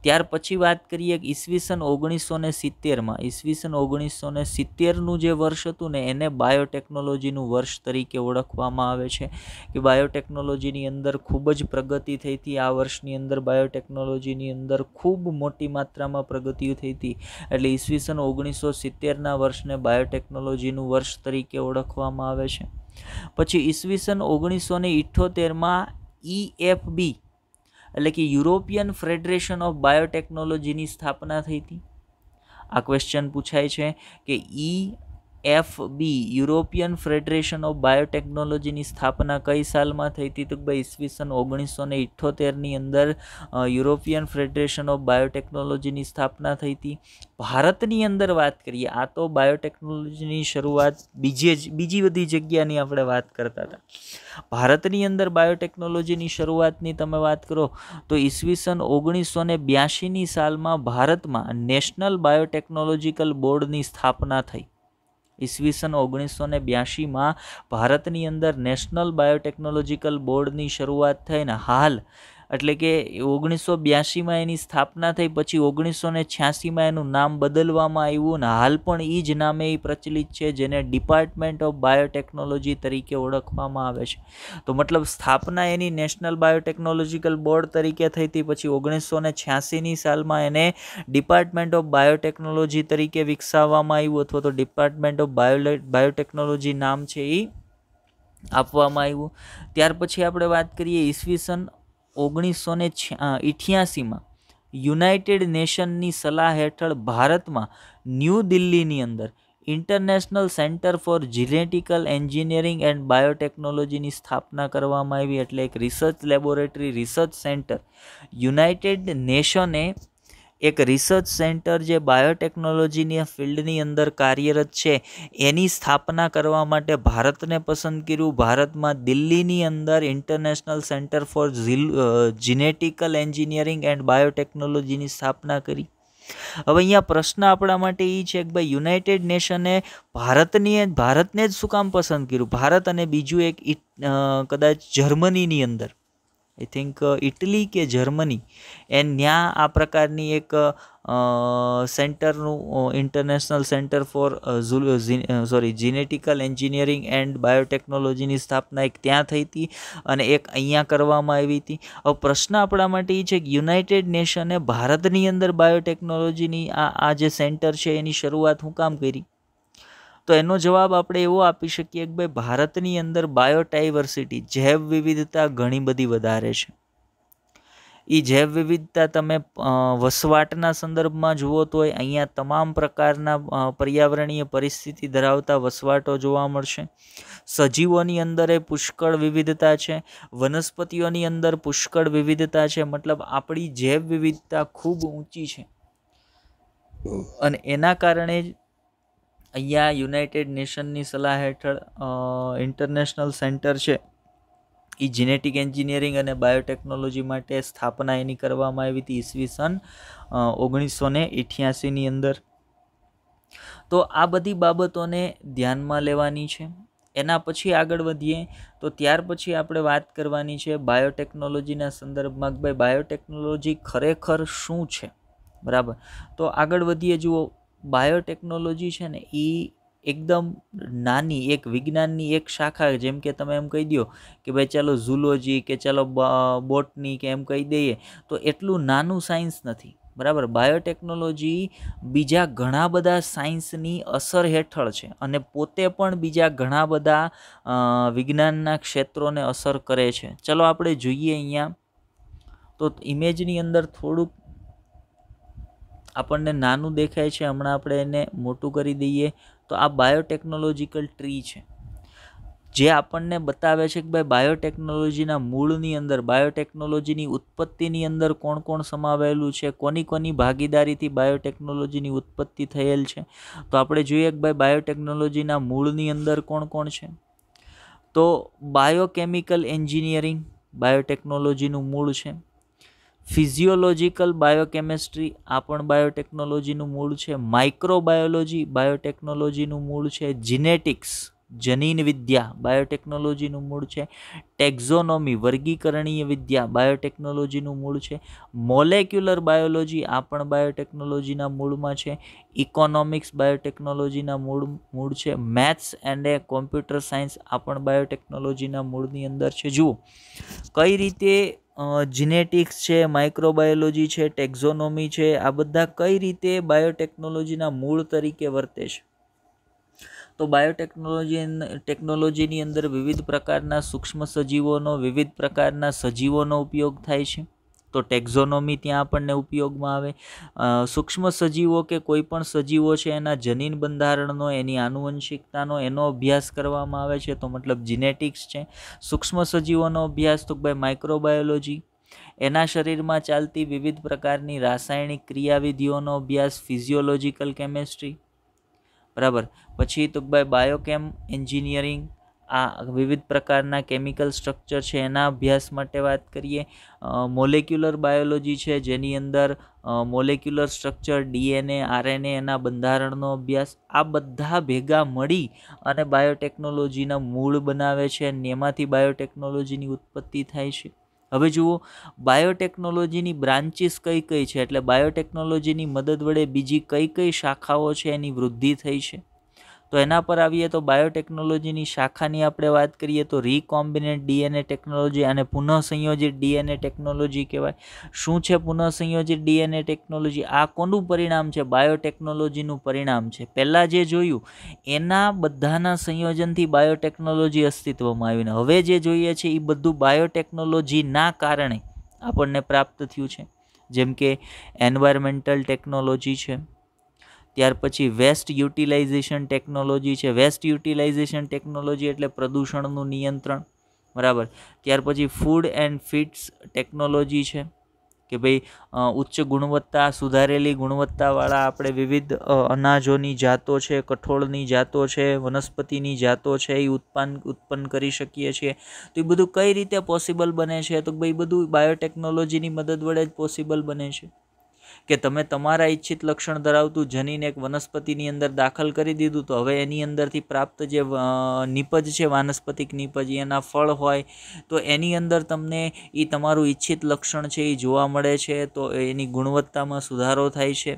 ત્યાર પછી વાત કરીએ કે ઈસવીસન 1970માં, ઈસવીસન 1970નું જે વર્ષ હતું ને એને બાયોટેકનોલોજીનું વર્ષ તરીકે ઓળખવામાં આવે છે. કે બાયોટેકનોલોજીની અંદર ખૂબ જ પ્રગતિ થઈ હતી. આ વર્ષની અંદર બાયોટેકનોલોજીની અંદર ખૂબ મોટી માત્રામાં પ્રગતિઓ થઈ હતી. એટલે ઈસવીસન 1970ના વર્ષને બાયોટેકનોલોજીનું વર્ષ તરીકે ઓળખવામાં આવે છે. પછી ઈસવીસન 1978માં EFB એટલે કે યુરોપિયન ફેડરેશન ઓફ બાયોટેકનોલોજીની સ્થાપના થઈ હતી. આ ક્વેશ્ચન પૂછાય છે કે EFB યુરોપિયન ફેડરેશન ઓફ બાયોટેકનોલોજીની સ્થાપના કઈ સાલમાં થઈ હતી તો ભાઈ ઈસવીસન 1978ની અંદર યુરોપિયન ફેડરેશન ઓફ બાયોટેકનોલોજીની સ્થાપના થઈ હતી. ભારતની અંદર વાત કરીએ, આ તો બાયોટેકનોલોજીની શરૂઆત બીજી બધી જગ્યાની આપણે વાત કરતા હતા. ભારતની અંદર બાયોટેકનોલોજીની શરૂઆતની તમે વાત કરો તો ઈસવીસન 1982ની સાલમાં ભારતમાં નેશનલ બાયોટેકનોલોજીકલ બોર્ડની સ્થાપના થઈ. ઈસવીસન 1982માં ભારતની અંદર નેશનલ બાયોટેકનોલોજીકલ બોર્ડની શરૂઆત થઈ ને હાલ એટલે કે 1982માં એની સ્થાપના થઈ. પછી 1986માં એનું નામ બદલવામાં આવ્યું ને હાલ પણ એ જ નામે એ પ્રચલિત છે, જેને ડિપાર્ટમેન્ટ ઓફ બાયોટેકનોલોજી તરીકે ઓળખવામાં આવે છે. તો મતલબ સ્થાપના એની નેશનલ બાયોટેકનોલોજીકલ બોર્ડ તરીકે થઈ હતી. પછી 1986ની સાલમાં એને ડિપાર્ટમેન્ટ ઓફ બાયોટેકનોલોજી તરીકે વિકસાવવામાં આવ્યું, અથવા તો ડિપાર્ટમેન્ટ ઓફ બાયોટેકનોલોજી નામ છે એ આપવામાં આવ્યું. ત્યાર પછી આપણે વાત કરીએ ઈસવીસન 1988માં યુનાઇટેડ નેશનની સલાહ હેઠળ ભારતમાં ન્યૂ દિલ્હીની અંદર international centre for genetical engineering and બાયોટેકનોલોજીની સ્થાપના કરવામાં આવી. એટલે એક research laboratory, research centre, united નેશને એક રિસર્ચ સેન્ટર જે બાયોટેકનોલોજીની ફિલ્ડની અંદર કાર્યરત છે એની સ્થાપના કરવા માટે ભારતને પસંદ કર્યું. ભારતમાં દિલ્હીની અંદર international centre for genetical engineering and બાયોટેકનોલોજીની સ્થાપના કરી. હવે અહીંયા પ્રશ્ન આપણા માટે એ છે કે ભાઈ યુનાઇટેડ નેશને ભારતને જ શું કામ પસંદ કર્યું? ભારત અને બીજું એક કદાચ જર્મનીની અંદર, આઈ થિંક ઇટલી કે જર્મની, ત્યાં આ પ્રકારની એક સેન્ટરનું international centre for genetical engineering and બાયોટેકનોલોજીની સ્થાપના એક ત્યાં થઈ હતી અને એક અહીંયા કરવામાં આવી હતી. હવે પ્રશ્ન આપણા માટે એ છે કે યુનાઇટેડ નેશને ભારતની અંદર બાયોટેકનોલોજીની આ જે સેન્ટર છે એની શરૂઆત શું કામ કરી? તો એનો જવાબ આપણે એવો આપી શકીએ કે ભાઈ ભારતની અંદર બાયોડાયવર્સિટી, જૈવ વિવિધતા ઘણી બધી વધારે છે. એ જૈવ વિવિધતા તમે વસવાટના સંદર્ભમાં જુઓ તો અહીંયા તમામ પ્રકારના પર્યાવરણીય પરિસ્થિતિ ધરાવતા વસવાટો જોવા મળશે. સજીવોની અંદર એ પુષ્કળ વિવિધતા છે, વનસ્પતિઓની અંદર પુષ્કળ વિવિધતા છે. મતલબ આપણી જૈવ વિવિધતા ખૂબ ઊંચી છે અને એના કારણે જ અહીંયા યુનાઇટેડ નેશનની સલાહ હેઠળ ઇન્ટરનેશનલ સેન્ટર છે એ જીનેટિક એન્જિનિયરિંગ અને બાયોટેકનોલોજી માટે સ્થાપના એની કરવામાં આવી હતી ઈસવીસન 1988ની અંદર. તો આ બધી બાબતોને ધ્યાનમાં લેવાની છે. એના પછી આગળ વધીએ તો ત્યાર પછી આપણે વાત કરવાની છે બાયોટેકનોલોજીના સંદર્ભમાં કે ભાઈ બાયોટેકનોલોજી ખરેખર શું છે, બરાબર? તો આગળ વધીએ. જુઓ, બાયોટેકનોલોજી છે ને એ એકદમ નાની એક વિજ્ઞાનની એક શાખા, જેમ કે તમે એમ કહી દો કે ભાઈ ચાલો ઝૂલોજી કે ચાલો બોટની કે એમ કહી દઈએ, તો એટલું નાનું સાયન્સ નથી, બરાબર. બાયોટેકનોલોજી બીજા ઘણા બધા સાયન્સની અસર હેઠળ છે અને પોતે પણ બીજા ઘણા બધા વિજ્ઞાનના ક્ષેત્રોને અસર કરે છે. ચલો આપણે જોઈએ અહીંયા તો ઇમેજની અંદર થોડુંક આપણને નાનું દેખાય છે, હમણાં આપણે એને મોટું કરી દઈએ તો આ બાયોટેકનોલોજીકલ ટ્રી છે, જે આપણને બતાવે છે કે ભાઈ બાયોટેકનોલોજીના મૂળની અંદર, બાયોટેકનોલોજીની ઉત્પત્તિની અંદર કોણ કોણ સમાવેલું છે, કોની કોની ભાગીદારીથી બાયોટેકનોલોજીની ઉત્પત્તિ થયેલ છે. તો આપણે જોઈએ કે ભાઈ બાયોટેકનોલોજીના મૂળની અંદર કોણ કોણ છે. તો બાયોકેમિકલ એન્જિનિયરિંગ બાયોટેકનોલોજીનું મૂળ છે. ફિઝિયોલોજીકલ બાયોકેમિસ્ટ્રી આ પણ બાયોટેકનોલોજીનું મૂળ છે. માઇક્રોબાયોલોજી બાયોટેકનોલોજીનું મૂળ છે. જીનેટિક્સ જનીન વિદ્યા બાયોટેકનોલોજીનું મૂળ છે. ટેક્ઝોનોમી વર્ગીકરણીય વિદ્યા બાયોટેકનોલોજીનું મૂળ છે. મોલેક્યુલર બાયોલોજી આ પણ બાયોટેકનોલોજીના મૂળમાં છે. ઇકોનોમિક્સ બાયોટેકનોલોજીના મૂળ છે. મેથ્સ એન્ડ કોમ્પ્યુટર સાયન્સ આ પણ બાયોટેકનોલોજીના મૂળની અંદર છે. જુઓ કઈ રીતે જીનેટિક્સ છે, માઇક્રોબાયોલોજી છે, ટેક્ઝોનોમી છે, આ બધા કઈ રીતે બાયોટેકનોલોજીના મૂળ તરીકે વર્તે છે. તો બાયોટેકનોલોજીની અંદર વિવિધ પ્રકારના સૂક્ષ્મ સજીવોનો, વિવિધ પ્રકારના સજીવોનો ઉપયોગ થાય છે. તો ટેક્ઝોનોમી ત્યાં આપણને ઉપયોગમાં આવે. સૂક્ષ્મ સજીવો કે કોઈ પણ સજીવો છે એના જનીન બંધારણનો, એની આનુવંશિકતાનો એનો અભ્યાસ કરવામાં આવે છે, તો મતલબ જીનેટિક્સ છે. સૂક્ષ્મ સજીવોનો અભ્યાસ તો ભાઈ માઇક્રોબાયોલોજી. એના શરીરમાં ચાલતી વિવિધ પ્રકારની રાસાયણિક ક્રિયાવિધિઓનો અભ્યાસ ફિઝિયોલોજીકલ કેમેસ્ટ્રી. બરાબર. પછી તો ભાઈ બાયોકેમ એન્જિનિયરિંગ, આ વિવિધ પ્રકારના કેમિકલ સ્ટ્રક્ચર છે એના અભ્યાસ માટે વાત કરીએ. મોલેક્યુલર બાયોલોજી છે, જેની અંદર મોલેક્યુલર સ્ટ્રક્ચર, ડીએનએ, આરએનએ એના બંધારણનો અભ્યાસ. આ બધા ભેગા મળી અને બાયોટેકનોલોજીના મૂળ બનાવે છે અને એમાંથી બાયોટેકનોલોજીની ઉત્પત્તિ થાય છે. હવે જુઓ બાયોટેકનોલોજીની બ્રાન્ચીસ કઈ કઈ છે, એટલે બાયોટેકનોલોજીની મદદ વડે બીજી કઈ કઈ શાખાઓ છે એની વૃદ્ધિ થઈ છે. તો એના પર આવીએ તો બાયોટેકનોલોજીની શાખાની આપણે વાત કરીએ તો રીકોમ્બિનેન્ટ ડીએનએ ટેકનોલોજી અને પુનઃસંયોજિત ડીએનએ ટેકનોલોજી કહેવાય. શું છે પુનઃસંયોજિત ડીએનએ ટેકનોલોજી? આ કોનું પરિણામ છે? બાયોટેકનોલોજીનું પરિણામ છે. પહેલાં જે જોયું એના બધાના સંયોજનથી બાયોટેકનોલોજી અસ્તિત્વમાં આવીને હવે જે જોઈએ છે એ બધું બાયોટેકનોલોજીના કારણે આપણને પ્રાપ્ત થયું છે. જેમ કે એન્વાયરમેન્ટલ ટેકનોલોજી છે, ત્યાર પછી વેસ્ટ યુટિલાઇઝેશન ટેકનોલોજી છે. વેસ્ટ યુટિલાઇઝેશન ટેકનોલોજી એટલે પ્રદૂષણનું નિયંત્રણ. બરાબર. ત્યાર પછી ફૂડ એન્ડ ફીડ્સ ટેકનોલોજી છે કે ભાઈ ઉચ્ચ ગુણવત્તા, સુધારેલી ગુણવત્તાવાળા આપણે વિવિધ અનાજોની જાતો છે, કઠોળની જાતો છે, વનસ્પતિની જાતો છે એ ઉત્પન્ન કરી શકીએ છીએ. તો એ બધું કઈ રીતે પોસિબલ બને છે? તો ભાઈ બધું બાયોટેકનોલોજીની મદદ વડે જ પોસિબલ બને છે. કે તમે તમારા ઈચ્છિત લક્ષણ ધરાવતું જનીન એક વનસ્પતિની અંદર દાખલ કરી દીધું, તો હવે એની અંદરથી પ્રાપ્ત જે નીપજ છે, વાનસ્પતિક નીપજ, એના ફળ હોય તો એની અંદર તમને એ તમારું ઈચ્છિત લક્ષણ છે એ જોવા મળે છે, તો એની ગુણવત્તામાં સુધારો થાય છે.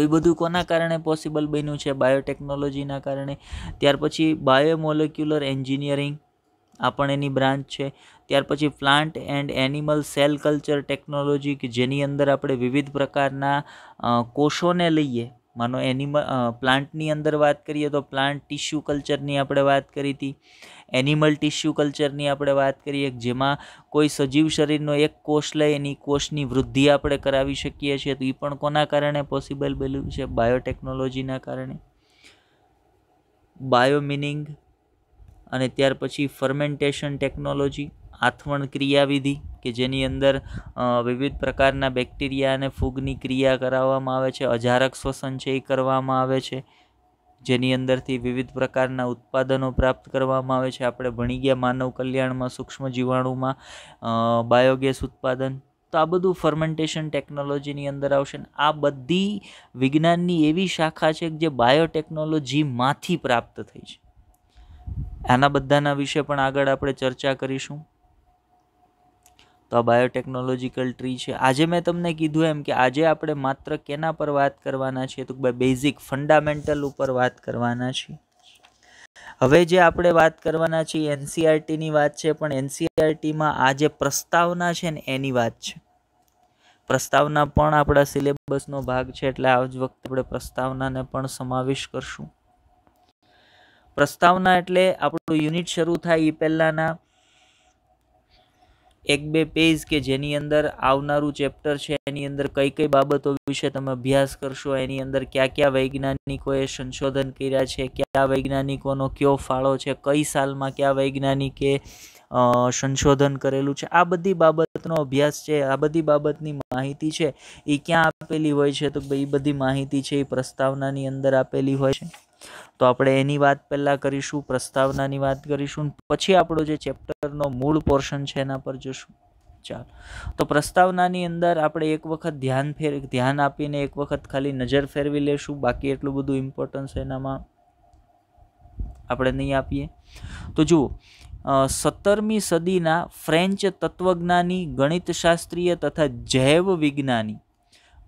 એ બધું કોના કારણે પોસિબલ બન્યું છે? બાયોટેકનોલોજીના કારણે. ત્યાર પછી બાયોમોલેક્યુલર એન્જિનિયરિંગ આ પણ એની બ્રાન્ચ છે. ત્યાર પછી plant and animal cell culture technology કે જેની અંદર આપણે વિવિધ પ્રકારના કોષોને લઈએ. માનો પ્લાન્ટની અંદર વાત કરીએ તો પ્લાન્ટ ટિશ્યુ કલ્ચરની આપણે વાત કરી હતી. એનિમલ ટિશ્યુ કલ્ચરની આપણે વાત કરીએ જેમાં કોઈ સજીવ શરીરનો એક કોષ લઈ એની કોષની વૃદ્ધિ આપણે કરાવી શકીએ છીએ. તો એ પણ કોના કારણે પોસિબલ બન્યું છે? બાયોટેકનોલોજીના કારણે. બાયોમિનિંગ અને ત્યાર પછી ફર્મેન્ટેશન ટેકનોલોજી, આથવણ ક્રિયાવિધિ કે જેની અંદર વિવિધ પ્રકારના બેક્ટેરિયા અને ફૂગની ક્રિયા કરાવવામાં આવે છે. અજારક શ્વસન છે એ કરવામાં આવે છે, જેની અંદરથી વિવિધ પ્રકારના ઉત્પાદનો પ્રાપ્ત કરવામાં આવે છે. આપણે ભણી ગયા માનવ કલ્યાણમાં સૂક્ષ્મ જીવાણુમાં બાયોગેસ ઉત્પાદન. તો આ બધું ફર્મેન્ટેશન ટેકનોલોજીની અંદર આવશે. આ બધી વિજ્ઞાનની એવી શાખા છે જે બાયોટેકનોલોજીમાંથી પ્રાપ્ત થઈ છે. આના બધાના વિશે પણ આગળ આપણે ચર્ચા કરીશું. તો આ બાયોટેકનોલોજીકલ ટ્રી છે. આજે મેં તમને કીધું એમ કે આજે આપણે માત્ર કેના પર વાત કરવાના છીએ? તો બેઝિક ફંડામેન્ટલ ઉપર વાત કરવાના છીએ. હવે જે આપણે વાત કરવાના છીએ એનસીઈઆરટીની વાત છે, પણ એનસીઈઆરટીમાં આ જે પ્રસ્તાવના છે ને એની વાત છે. પ્રસ્તાવના પણ આપણા સિલેબસનો ભાગ છે, એટલે આ જ વખતે આપણે પ્રસ્તાવનાને પણ સમાવેશ કરશું. પ્રસ્તાવના એટલે આપણું યુનિટ શરૂ થાય એ પહેલાના 1-2 પેજ કે જેની અંદર આવનારું ચેપ્ટર છે એની અંદર કઈ કઈ બાબતો વિશે તમે અભ્યાસ કરશો, એની અંદર કયા કયા વૈજ્ઞાનિકોએ સંશોધન કર્યા છે, કયા વૈજ્ઞાનિકોનો કયો ફાળો છે, કઈ સાલમાં કયા વૈજ્ઞાનિકે સંશોધન કરેલું છે, આ બધી બાબતનો અભ્યાસ છે, આ બધી બાબતની માહિતી છે એ ક્યાં આપેલી હોય છે? તો એ બધી માહિતી છે એ પ્રસ્તાવનાની અંદર આપેલી હોય છે. તો આપણે એની વાત પહેલાં કરીશું, પ્રસ્તાવનાની વાત કરીશું, પછી આપણો જે ચેપ્ટરનો મૂળ પોર્શન છે એના પર જશું. ચાલો, તો પ્રસ્તાવનાની અંદર આપણે એક વખત ધ્યાન આપીને એક વખત ખાલી નજર ફેરવી લેશું. બાકી એટલું બધું ઇમ્પોર્ટન્સ એનામાં આપણે નહીં આપીએ. તો જુઓ, 17મી સદીના ફ્રેન્ચ તત્વજ્ઞાની, ગણિતશાસ્ત્રીય તથા જૈવ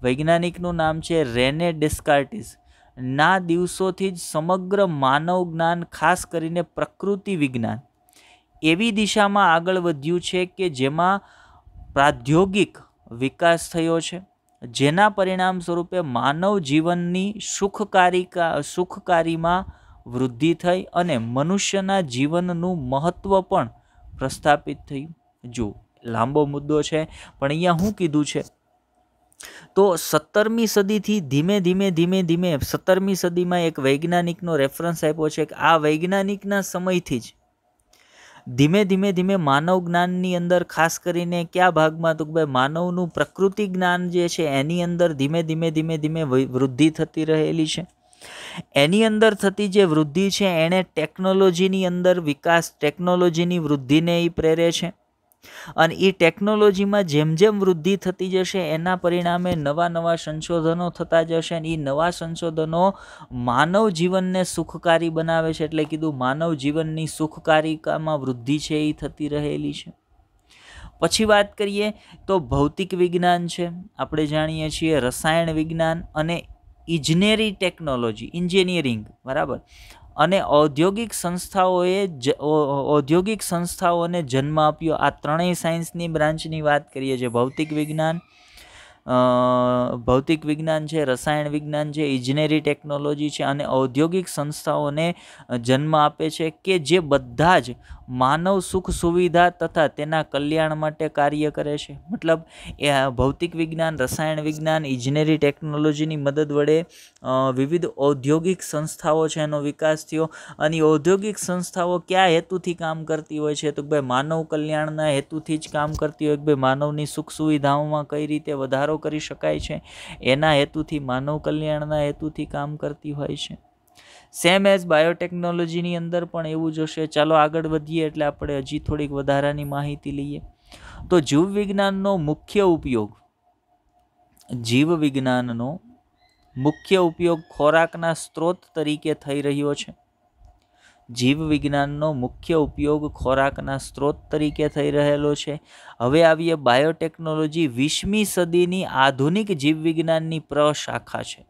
વૈજ્ઞાનિકનું નામ છે રેને ડેસ્કાર્ટિસ. ના દિવસોથી જ સમગ્ર માનવ જ્ઞાન, ખાસ કરીને પ્રકૃતિ વિજ્ઞાન, એવી દિશામાં આગળ વધ્યું છે કે જેમાં પ્રાદ્યોગિક વિકાસ થયો છે, જેના પરિણામ સ્વરૂપે માનવ જીવનની સુખકારીમાં વૃદ્ધિ થઈ અને મનુષ્યના જીવનનું મહત્વ પણ પ્રસ્થાપિત થયું. જો લાંબો મુદ્દો છે, પણ અહીંયા શું કીધું છે? તો 17મી સદીથી ધીમે ધીમે 17મી સદીમાં એક વૈજ્ઞાનિકનો રેફરન્સ આપ્યો છે કે આ વૈજ્ઞાનિકના સમયથી જ ધીમે માનવ જ્ઞાનની અંદર, ખાસ કરીને કયા ભાગમાં? તો ભાઈ માનવનું પ્રકૃતિ જ્ઞાન જે છે એની અંદર ધીમે વૃદ્ધિ થતી રહેલી છે. એની અંદર થતી જે વૃદ્ધિ છે એણે ટેકનોલોજીની અંદર વિકાસ, ટેકનોલોજીની વૃદ્ધિને એ પ્રેરે છે. અને એ ટેકનોલોજીમાં જેમ જેમ વૃદ્ધિ થતી જશે એના પરિણામે નવા સંશોધનો થતા જશે, અને એ નવા સંશોધનો માનવ જીવનને સુખકારી બનાવે છે. એટલે કીધું માનવ જીવનની સુખકારિતામાં વૃદ્ધિ છે એ થતી રહેલી છે. પછી વાત કરીએ તો ભૌતિક વિજ્ઞાન છે, આપણે જાણીએ છીએ રસાયણ વિજ્ઞાન અને ઇજનેરી ટેકનોલોજી, એન્જિનિયરિંગ, બરાબર. અને ઔદ્યોગિક સંસ્થાઓને જન્મ આપ્યો. આ ત્રણેય સાયન્સની બ્રાન્ચની વાત કરીએ છીએ. ભૌતિક વિજ્ઞાન છે, રસાયણ વિજ્ઞાન છે, ઇજનેરી ટેકનોલોજી છે અને ઔદ્યોગિક સંસ્થાઓને જન્મ આપે છે કે જે બધા જ માનવ સુખ સુવિધા તથા તેના કલ્યાણ માટે કાર્ય કરે છે. મતલબ એ ભૌતિક વિજ્ઞાન, રસાયણ વિજ્ઞાન, ઇજનેરી ટેકનોલોજીની મદદ વડે વિવિધ ઔદ્યોગિક સંસ્થાઓ છે એનો વિકાસ થયો. અને ઔદ્યોગિક સંસ્થાઓ કયા હેતુથી કામ કરતી હોય છે? તો ભાઈ માનવ કલ્યાણના હેતુથી જ કામ કરતી હોય કે ભાઈ માનવની સુખ સુવિધાઓમાં કઈ રીતે વધારો કરી શકાય છે, એના હેતુથી, માનવ કલ્યાણના હેતુથી કામ કરતી હોય છે. સેમ એઝ બાયોટેકનોલોજીની અંદર પણ એવું જ હશે. ચાલો આગળ વધીએ એટલે આપણે હજી થોડીક વધારાની માહિતી લઈએ. તો જીવવિજ્ઞાનનો મુખ્ય ઉપયોગ ખોરાકના સ્ત્રોત તરીકે થઈ રહ્યો છે. જીવવિજ્ઞાનનો મુખ્ય ઉપયોગ ખોરાકના સ્ત્રોત તરીકે થઈ રહેલો છે. હવે આવીએ બાયોટેકનોલોજી. 20મી સદીની આધુનિક જીવવિજ્ઞાનની પ્રશાખા છે.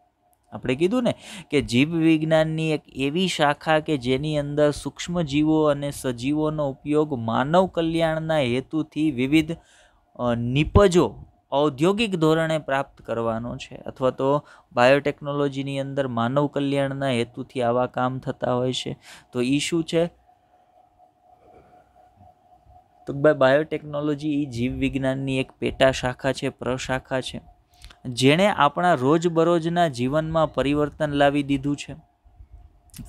આપણે કીધું ને કે જીવવિજ્ઞાનની એક એવી શાખા કે જેની અંદર સૂક્ષ્મજીવો અને સજીવોનો ઉપયોગ માનવ કલ્યાણના હેતુથી વિવિધ નિપજો ઔદ્યોગિક ધોરણે પ્રાપ્ત કરવાનો છે. અથવા તો બાયોટેકનોલોજીની અંદર માનવ કલ્યાણના હેતુથી આવા કામ થતા હોય છે. તો એ શું છે? તો બાયોટેકનોલોજી એ જીવવિજ્ઞાનની એક પેટા શાખા છે, પ્રશાખા છે, જેણે આપણા રોજબરોજના જીવનમાં પરિવર્તન લાવી દીધું છે.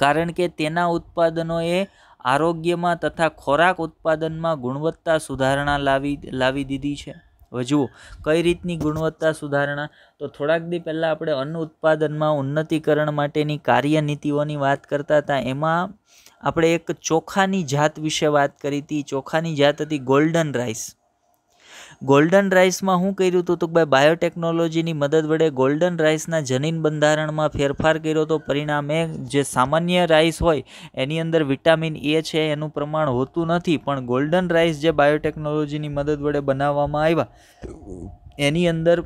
કારણ કે તેના ઉત્પાદનોએ આરોગ્યમાં તથા ખોરાક ઉત્પાદનમાં ગુણવત્તા સુધારણા લાવી દીધી છે. હવે જુઓ કઈ રીતની ગુણવત્તા સુધારણા? તો થોડાક દી પહેલાં આપણે અન્ન ઉત્પાદનમાં ઉન્નતીકરણ માટેની કાર્યનીતિઓની વાત કરતા હતા. એમાં આપણે એક ચોખાની જાત વિશે વાત કરી હતી. ચોખાની જાત હતી ગોલ્ડન રાઈસ. ગોલ્ડન રાઈસમાં શું કર્યું હતું? તો બાયોટેકનોલોજીની મદદ વડે ગોલ્ડન રાઈસના જનીન બંધારણમાં ફેરફાર કર્યો તો પરિણામે જે સામાન્ય રાઈસ હોય એની અંદર વિટામિન એ છે એનું પ્રમાણ હોતું નથી, પણ ગોલ્ડન રાઈસ જે બાયોટેકનોલોજીની મદદ વડે બનાવવામાં આવ્યા એની અંદર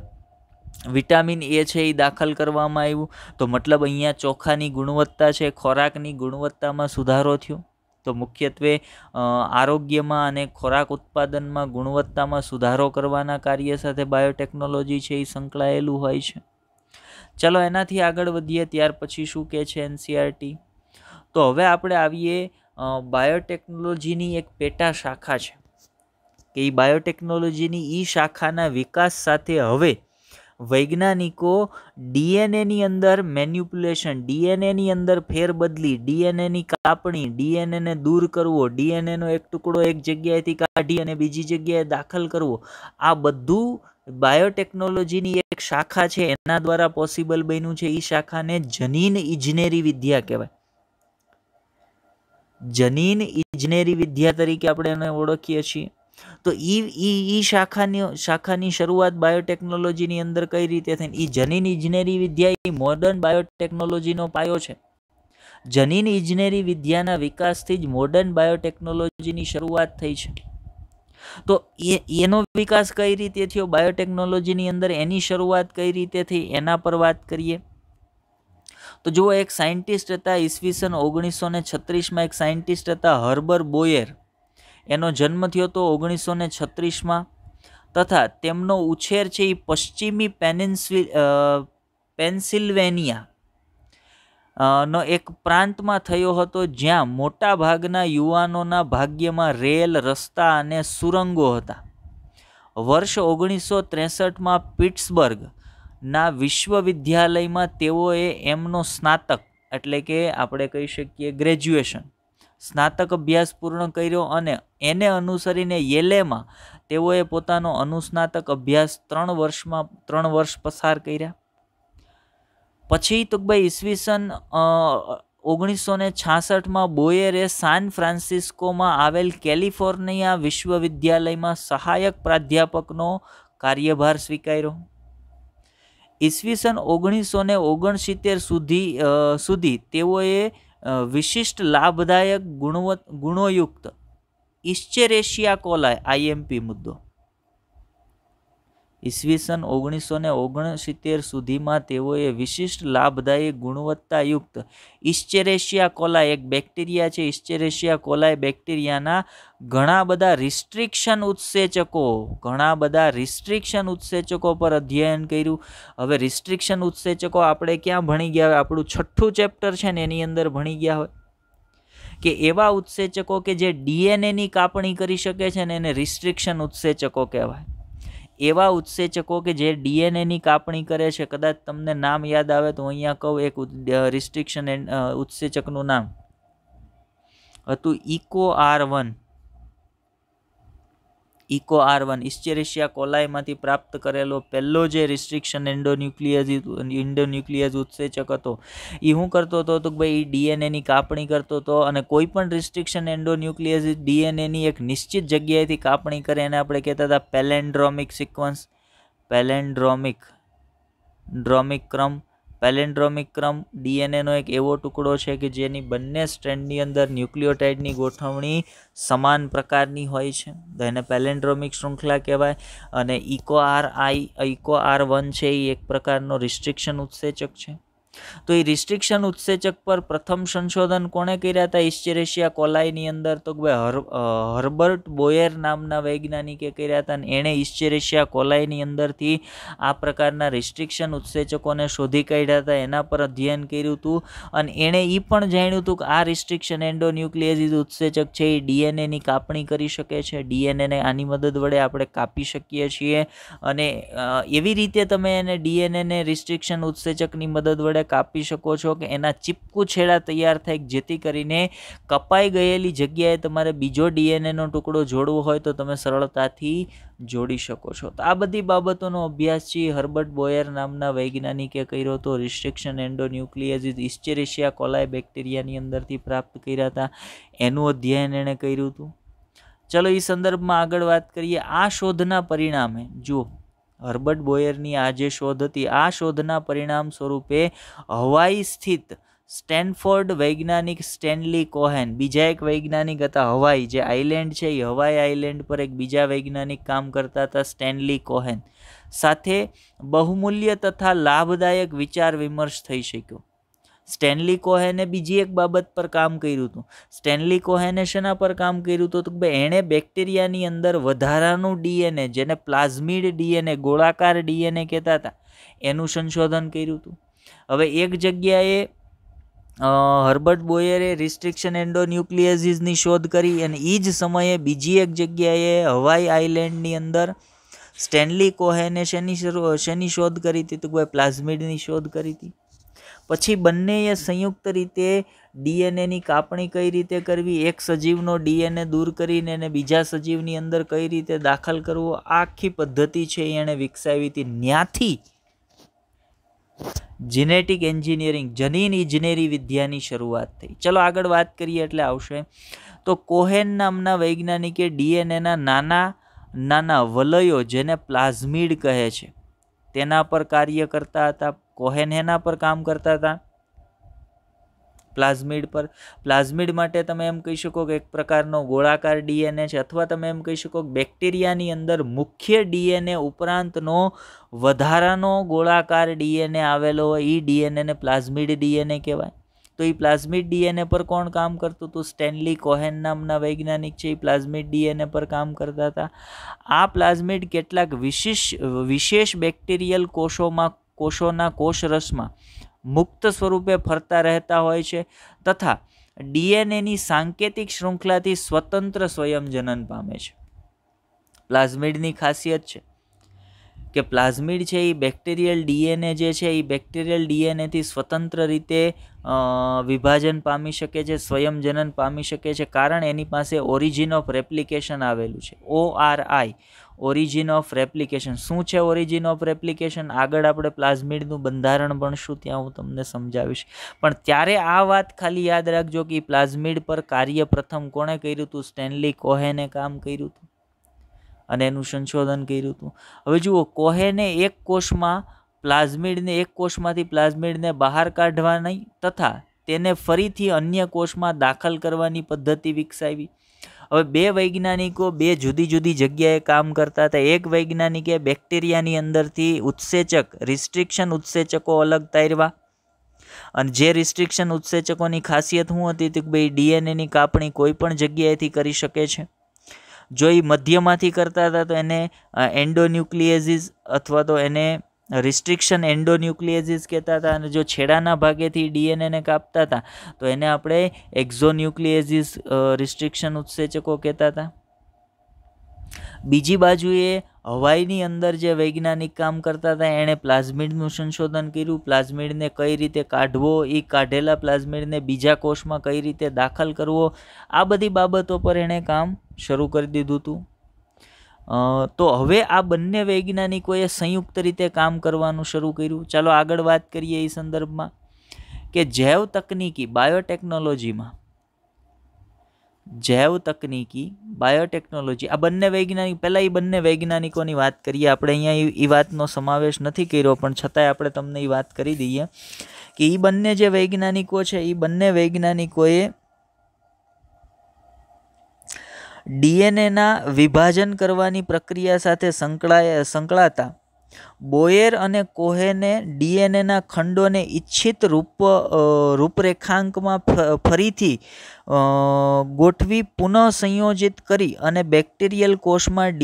વિટામિન એ છે એ દાખલ કરવામાં આવ્યું. તો મતલબ અહીંયા ચોખાની ગુણવત્તા છે, ખોરાકની ગુણવત્તામાં સુધારો થયો. તો મુખ્યત્વે આરોગ્યમાં અને ખોરાક ઉત્પાદનમાં ગુણવત્તામાં સુધારો કરવાના કાર્ય સાથે બાયોટેકનોલોજી છે એ સંકળાયેલું હોય છે. ચલો એનાથી આગળ વધીએ. ત્યાર પછી શું કહે છે એનસીઈઆરટી? તો હવે આપણે આવીએ બાયોટેકનોલોજીની એક પેટા શાખા છે કે એ બાયોટેકનોલોજીની એ શાખાના વિકાસ સાથે હવે વૈજ્ઞાનિકો ડીએનએની અંદર મેન્યુપ્યુલેશન, ડીએનએની અંદર ફેરબદલી, ડીએનએની કાપણી, ડીએનએને દૂર કરવો, ડીએનએનો એક ટુકડો એક જગ્યાએથી કાઢી અને બીજી જગ્યાએ દાખલ કરવો, આ બધું બાયોટેકનોલોજીની એક શાખા છે એના દ્વારા પોસિબલ બન્યું છે. એ શાખાને જનીન ઇજનેરી વિદ્યા કહેવાય. જનીન ઇજનેરી વિદ્યા તરીકે આપણે એને ઓળખીએ છીએ. તો ઈ શાખાની શરૂઆત બાયોટેકનોલોજીની અંદર કઈ રીતે થઈ? એ જનીન ઇજનેરી વિદ્યા એ મોડર્ન બાયોટેકનોલોજીનો પાયો છે. જનીન ઇજનેરી વિદ્યાના વિકાસથી જ મોડર્ન બાયોટેકનોલોજીની શરૂઆત થઈ છે. તો એનો વિકાસ કઈ રીતે થયો બાયોટેકનોલોજીની અંદર, એની શરૂઆત કઈ રીતે થઈ એના પર વાત કરીએ. તો જુઓ, એક સાયન્ટિસ્ટ હતા ઈસવીસન 1936માં. એક સાયન્ટિસ્ટ હતા હર્બર બોયર. એનો જન્મ થયો હતો 1936માં તથા તેમનો ઉછેર છે એ પશ્ચિમી પેન્સિલ્વેનિયા નો એક પ્રાંતમાં થયો હતો જ્યાં મોટા ભાગના યુવાનોના ભાગ્યમાં રેલ, રસ્તા અને સુરંગો હતા. વર્ષ 1963માં પિટ્સબર્ગના વિશ્વવિદ્યાલયમાં તેઓએ એમનો સ્નાતક એટલે કે આપણે કહી શકીએ ગ્રેજ્યુએશન સ્નાતક અભ્યાસ પૂર્ણ કર્યો અને એને અનુસરીને યેલેમાં તેઓએ પોતાનો અનુસ્નાતક અભ્યાસ 3 વર્ષ પસાર કર્યા. પછી તો ભાઈ ઈસવીસન 1966માં બોયરે સાન ફ્રાન્સિસ્કોમાં આવેલ કેલિફોર્નિયા વિશ્વવિદ્યાલયમાં સહાયક પ્રાધ્યાપકનો કાર્યભાર સ્વીકાર્યો. ઈસવીસન 1969 સુધી તેઓએ વિશિષ્ટ લાભદાયક ગુણોયુક્ત ઇસ્ચેરેશિયા કોલાય આઈએમપી મુદ્દો. ઈસવીસન 1969 સુધીમાં તેઓએ વિશિષ્ટ લાભદાયક ગુણવત્તાયુક્ત ઇસ્ચેરેશિયા કોલાય એક બેક્ટેરિયા છે, ઇસ્ચેરેશિયા કોલાય બેક્ટેરિયાના ઘણા બધા રિસ્ટ્રિક્શન ઉત્સેચકો પર અધ્યયન કર્યું. હવે રિસ્ટ્રિક્શન ઉત્સેચકો આપણે ક્યાં ભણી ગયા હોય? આપણું 6થું ચેપ્ટર છે ને એની અંદર ભણી ગયા હોય કે એવા ઉત્સેચકો કે જે ડીએનએની કાપણી કરી શકે છે ને એને રિસ્ટ્રિક્શન ઉત્સેચકો કહેવાય. એવા ઉત્સેચકો કે જે ડીએનએની કાપણી કરે છે, કદાચ તમને નામ યાદ આવે તો અહીંયા કહું. એક રિસ્ટ્રિક્શન ઉત્સેચકનું નામ હતું ઇકો આર1. ઇસ્ચેરેશિયા કોલાયમાંથી પ્રાપ્ત કરેલો પહેલો જે રિસ્ટ્રિક્શન એન્ડોન્યુક્લિયસ ઉત્સેચક હતો એ શું કરતો હતો તો ભાઈ ડીએનએની કાપણી કરતો હતો. અને કોઈ પણ રિસ્ટ્રિક્શન એન્ડોન્યુક્લિયસ ડીએનએની એક નિશ્ચિત જગ્યાએથી કાપણી કરે એને આપણે કહેતા હતા પેલેન્ડ્રોમિક સિક્વન્સ, પેલેન્ડ્રોમિક ક્રમ. પેલેન્ડ્રોમિક ક્રમ ડીએનએનો એક એવો ટુકડો છે કે જેની બંને સ્ટ્રેન્ડની અંદર ન્યુક્લિયોટાઇડની ગોઠવણી સમાન પ્રકારની હોય છે, તો એને પેલેન્ડ્રોમિક શૃંખલા કહેવાય. અને ઇકો આર1 છે એ એક પ્રકારનો રિસ્ટ્રિક્શન ઉત્સેચક છે. તો એ રિસ્ટ્રિક્શન ઉત્સેચક પર પ્રથમ સંશોધન કોણે કર્યા હતા ઇસ્ચેરેશિયા કોલાયની અંદર? તો હર્બર્ટ બોયર નામના વૈજ્ઞાનિકે કર્યા હતા. અને એણે ઇસ્ચેરેશિયા કોલાયની અંદરથી આ પ્રકારના રિસ્ટ્રિક્શન ઉત્સેચકોને શોધી કાઢ્યા હતા, એના પર અધ્યયન કર્યું હતું. અને એણે એ પણ જાણ્યું હતું કે આ રિસ્ટ્રિક્શન એન્ડોન્યુક્લિયસ ઉત્સેચક છે એ ડીએનએની કાપણી કરી શકે છે. ડીએનએને આની મદદ વડે આપણે કાપી શકીએ છીએ. અને એવી રીતે તમે એને ડીએનએને રિસ્ટ્રિક્શન ઉત્સેચકની મદદ વડે કાપી શકો છો કે એના ચીપકુ છેડા તૈયાર થાય, જેથી કરીને કપાઈ ગયેલી જગ્યાએ તમારે બીજો ડીએનએનો ટુકડો જોડવો હોય તો તમે સરળતાથી જોડી શકો છો. તો આ બધી બાબતોનો અભ્યાસ છે હર્બર્ટ બોયર નામના વૈજ્ઞાનિકે કર્યો હતો. રિસ્ટ્રિક્શન એન્ડોન્યુક્લિયસ ઇસ્ચેરેશિયા કોલાય બેક્ટેરિયાની અંદરથી પ્રાપ્ત કર્યા હતા, એનું અધ્યયન એણે કર્યું હતું. ચલો એ સંદર્ભમાં આગળ વાત કરીએ. આ શોધના પરિણામે જુઓ, હર્બર્ટ બોયરની આ જે શોધ હતી, આ શોધના પરિણામ સ્વરૂપે હવાઈ સ્થિત સ્ટેનફોર્ડ વૈજ્ઞાનિક સ્ટેનલી કોહેન, બીજા એક વૈજ્ઞાનિક હતા હવાઈ જે આઇલેન્ડ છે એ હવાઈ આઇલેન્ડ પર એક બીજા વૈજ્ઞાનિક કામ કરતા હતા સ્ટેનલી કોહેન, સાથે બહુમૂલ્ય તથા લાભદાયક વિચાર વિમર્શ થઈ શક્યો. સ્ટેનલી કોહેને બીજી એક બાબત પર કામ કર્યું હતું. સ્ટેનલી કોહેને શેના પર કામ કર્યું હતું? તો ભાઈ એણે બેક્ટેરિયાની અંદર વધારાનું ડીએનએ, જેને પ્લાઝમિડ ડીએનએ, ગોળાકાર ડીએનએ કહેતા હતા, એનું સંશોધન કર્યું હતું. હવે એક જગ્યાએ હર્બર્ટ બોયરે રિસ્ટ્રિક્શન એન્ડોન્યુક્લિયસિસની શોધ કરી અને એ જ સમયે બીજી એક જગ્યાએ હવાઈ આઇલેન્ડની અંદર સ્ટેનલી કોહેને શેની શોધ કરી હતી? તો ભાઈ પ્લાઝમિડની શોધ કરી હતી. પછી બંનેએ સંયુક્ત રીતે ડીએનએની કાપણી કઈ રીતે કરવી, એક સજીવનો ડીએનએ દૂર કરીને એને બીજા સજીવની અંદર કઈ રીતે દાખલ કરવો, આખી પદ્ધતિ છે એણે વિકસાવી હતી. ન્યાથી જેનેટિક એન્જિનિયરિંગ, જનીન ઇજનેરી વિદ્યાની શરૂઆત થઈ. ચલો આગળ વાત કરીએ એટલે આવશે. તો કોહેન નામના વૈજ્ઞાનિકે ડીએનએના નાના નાના વલયો, જેને પ્લાઝમિડ કહે છે, તેના પર કાર્ય કરતા હતા. કોહેન એના પર કામ કરતા હતા? પ્લાઝમિડ પર. પ્લાઝમિડ માટે તમે એમ કહી શકો કે એક પ્રકારનો ગોળાકાર ડીએનએ છે, અથવા તમે એમ કહી શકો કે બેક્ટેરિયાની અંદર મુખ્ય ડીએનએ ઉપરાંતનો વધારાનો ગોળાકાર ડીએનએ આવેલો હોય, એ ડીએનએને પ્લાઝમિડ ડીએનએ કહેવાય. તો એ પ્લાઝમિડ ડીએનએ પર કોણ કામ કરતું હતું? સ્ટેનલી કોહેન નામના વૈજ્ઞાનિક છે, એ પ્લાઝમિડ ડીએનએ પર કામ કરતા હતા. આ પ્લાઝમિડ કેટલાક વિશેષ બેક્ટેરિયલ કોષોના કોષરસમાં મુક્ત સ્વરૂપે ફરતા રહેતા હોય છે તથા ડીએનએની સાંકેતિક શૃંખલાથી સ્વતંત્ર સ્વયંજનન પામે છે. પ્લાઝમિડની ખાસિયત છે કે પ્લાઝમિડ છે એ બેક્ટેરિયલ ડીએનએ જે છે એ બેક્ટેરિયલ ડીએનએથી સ્વતંત્ર રીતે વિભાજન પામી શકે છે, સ્વયંજનન પામી શકે છે, કારણ એની પાસે ઓરિજિન ઓફ રેપ્લિકેશન આવેલું છે. ORI, origin of replication. શું છે ઓરિજિન ઓફ રેપ્લિકેશન? આગળ આપણે પ્લાઝમિડનું બંધારણ ભણશું, ત્યાં હું તમને સમજાવીશ. પણ ત્યારે આ વાત ખાલી યાદ રાખજો કે પ્લાઝમિડ પર કાર્ય પ્રથમ કોણે કર્યું હતું? સ્ટેનલી કોહેને કામ કર્યું હતું અને એનું સંશોધન કર્યું હતું. હવે જુઓ, કોહેને એક કોષમાંથી પ્લાઝમિડને બહાર કાઢવાની તથા તેને ફરીથી અન્ય કોષમાં દાખલ કરવાની પદ્ધતિ વિકસાવી. હવે બે વૈજ્ઞાનિકો બે જુદી જુદી જગ્યાએ કામ કરતા હતા. એક વૈજ્ઞાનિકે બેક્ટેરિયાની અંદરથી રિસ્ટ્રિક્શન ઉત્સેચકો અલગ તારવા, અને જે રિસ્ટ્રિક્શન ઉત્સેચકોની ખાસિયત શું હતી? કે ભાઈ ડીએનએની કાપણી કોઈ પણ જગ્યાએથી કરી શકે છે. જો એ મધ્યમાંથી કરતા હતા તો એને એન્ડોન્યુક્લિયસિસ અથવા તો એને રિસ્ટ્રિક્શન એન્ડોન્યુક્લિયસિસ કહેતા હતા, અને જો છેડાના ભાગેથી ડીએનએને કાપતા હતા તો એને આપણે એક્ઝોન્યુક્લિયસિસ રિસ્ટ્રિક્શન ઉત્સેચકો કહેતા હતા. બીજી બાજુએ હવાઈની અંદર જે વૈજ્ઞાનિક કામ કરતા હતા એણે પ્લાઝમિડનું સંશોધન કર્યું. પ્લાઝમિડને કઈ રીતે કાઢવો, એ કાઢેલા પ્લાઝમિડને બીજા કોષમાં કઈ રીતે દાખલ કરવો, આ બધી બાબતો પર એણે કામ શરૂ કરી દીધું હતું. તો હવે આ બંને વૈજ્ઞાનિકોએ સંયુક્ત રીતે કામ કરવાનું શરૂ કર્યું. ચાલો આગળ વાત કરીએ એ સંદર્ભમાં કે જૈવ તકનીકી બાયોટેકનોલોજી, આ બંને વૈજ્ઞાનિક, પહેલા એ બંને વૈજ્ઞાનિકોની વાત કરીએ. આપણે અહીંયા એ વાતનો સમાવેશ નથી કર્યો, પણ છતાંય આપણે તમને એ વાત કરી દઈએ કે એ બંને જે વૈજ્ઞાનિકો છે એ બંને વૈજ્ઞાનિકોએ ડીએનએના વિભાજન કરવાની પ્રક્રિયા સાથે સંકળાતા બોયર અને કોહેને ડીએનએના ખંડોને ઇચ્છિત રૂપરેખાંકમાં ફરીથી ગોઠવી પુનઃ સંયોજિત કરી અને બેક્ટેરિયલ કોષમાં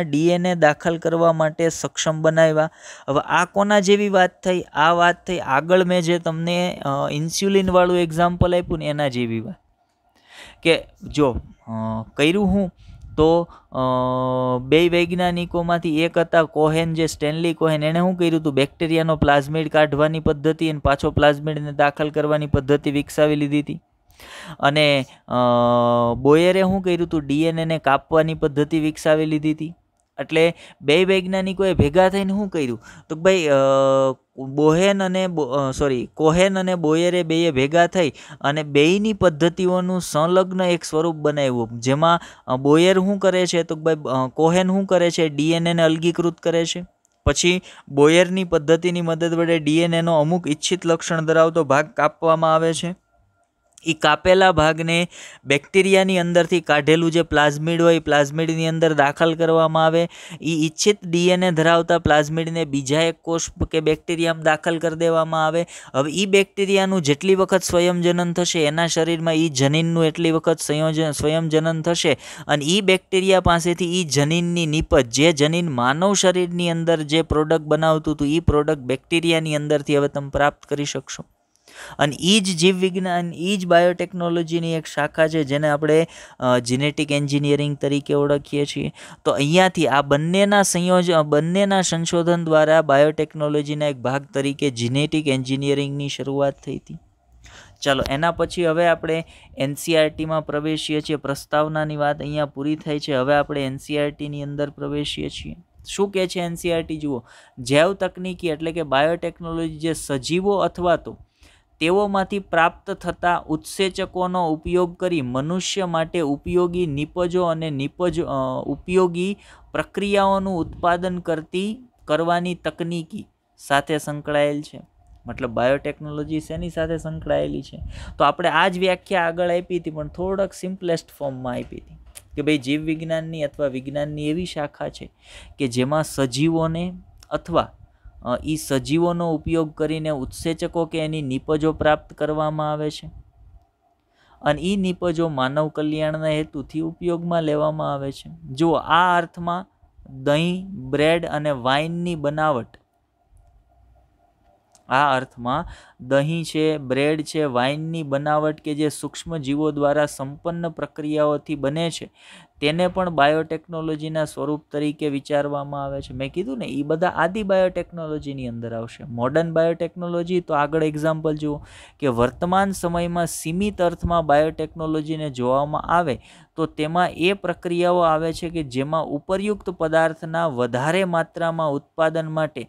ડીએનએ દાખલ કરવા માટે સક્ષમ બનાવ્યા. હવે આ કોના જેવી વાત થઈ? આ વાત થઈ આગળ મેં જે તમને ઇન્સ્યુલિનવાળું એક્ઝામ્પલ આપ્યું ને એના જેવી વાત. કે જો કર્યું હું તો બે વૈજ્ઞાનિકોમાંથી એક હતા કોહેન, જે સ્ટેનલી કોહેન, એણે શું કર્યું હતું? બેક્ટેરિયાનો પ્લાઝમિડ કાઢવાની પદ્ધતિ અને પાછો પ્લાઝમિડને દાખલ કરવાની પદ્ધતિ વિકસાવી લીધી હતી. અને બોયરે શું કર્યું હતું? ડીએનએને કાપવાની પદ્ધતિ વિકસાવી લીધી હતી. એટલે બે વૈજ્ઞાનિકોએ ભેગા થઈને શું કર્યું? તો ભાઈ કોહેન અને બોયરે બેએ ભેગા થઈ અને બેયની પદ્ધતિઓનું સંલગ્ન એક સ્વરૂપ બનાવ્યું, જેમાં બોયર શું કરે છે? તો ભાઈ કોહેન શું કરે છે? ડીએનએને અલગીકૃત કરે છે. પછી બોયરની પદ્ધતિની મદદ વડે ડીએનએનો અમુક ઇચ્છિત લક્ષણ ધરાવતો ભાગ કાપવામાં આવે છે. એ કાપેલા ભાગને બેક્ટેરિયાની અંદરથી કાઢેલું જે પ્લાઝમિડ હોય પ્લાઝમિડની અંદર દાખલ કરવામાં આવે. એ ઈચ્છિત ડીએનએ ધરાવતા પ્લાઝમિડને બીજા એક કોષ કે બેક્ટેરિયામાં દાખલ કરી દેવામાં આવે. હવે એ બેક્ટેરિયાનું જેટલી વખત સ્વયંજનન થશે એના શરીરમાં એ જનીનનું એટલી વખત સ્વયંજનન થશે અને એ બેક્ટેરિયા પાસેથી એ જનીનની નીપજ, જે જનીન માનવ શરીરની અંદર જે પ્રોડક્ટ બનાવતું હતું એ પ્રોડક્ટ બેક્ટેરિયાની અંદરથી હવે તમે પ્રાપ્ત કરી શકશો. અને એ જ જીવવિજ્ઞાન, એ જ બાયોટેકનોલોજીની એક શાખા છે જેને આપણે જીનેટિક એન્જિનિયરિંગ તરીકે ઓળખીએ છીએ. તો અહીંયાથી આ બંનેના સંશોધન દ્વારા બાયોટેકનોલોજીના એક ભાગ તરીકે જીનેટિક એન્જિનિયરિંગની શરૂઆત થઈ હતી. ચાલો એના પછી હવે આપણે એનસીઆરટીમાં પ્રવેશીએ છીએ. પ્રસ્તાવનાની વાત અહીંયા પૂરી થાય છે. હવે આપણે એનસીઆરટીની અંદર પ્રવેશીએ છીએ. શું કહે છે એનસીઆરટી? જુઓ, જૈવ તકનીકી એટલે કે બાયોટેકનોલોજી જે સજીવો અથવા તો તેઓમાંથી પ્રાપ્ત થતા ઉત્સેચકોનો ઉપયોગ કરી મનુષ્ય માટે ઉપયોગી નિપજો અને ઉપયોગી પ્રક્રિયાઓનું ઉત્પાદન કરવાની તકનીકી સાથે સંકળાયેલ છે. મતલબ બાયોટેકનોલોજી શેની સાથે સંકળાયેલી છે? તો આપણે આ જ વ્યાખ્યા આગળ આપી હતી પણ થોડોક સિમ્પલેસ્ટ ફોર્મમાં આપી હતી કે ભાઈ જીવવિજ્ઞાનની અથવા વિજ્ઞાનની એવી શાખા છે કે જેમાં સજીવોને અથવા એ સજીવોનો ઉપયોગ કરીને ઉત્સેચકો કે એની નિપજો પ્રાપ્ત કરવામાં આવે છે અને એ નિપજો માનવ કલ્યાણના હેતુથી ઉપયોગમાં લેવામાં આવે છે. જો આ અર્થમાં દહીં, બ્રેડ અને વાઇનની બનાવટ, આ અર્થમાં દહીં છે, બ્રેડ છે, વાઇનની બનાવટ કે જે સૂક્ષ્મ જીવો દ્વારા સંપન્ન પ્રક્રિયાઓથી બને છે તેને પણ બાયોટેકનોલોજીના સ્વરૂપ તરીકે વિચારવામાં આવે છે. મેં કીધું ને એ બધા આદિ બાયોટેકનોલોજીની અંદર આવશે. મોડર્ન બાયોટેકનોલોજી તો આગળ એક્ઝામ્પલ જુઓ કે વર્તમાન સમયમાં સીમિત અર્થમાં બાયોટેકનોલોજીને જોવામાં આવે તો તેમાં એ પ્રક્રિયાઓ આવે છે કે જેમાં ઉપરયુક્ત પદાર્થના વધારે માત્રામાં ઉત્પાદન માટે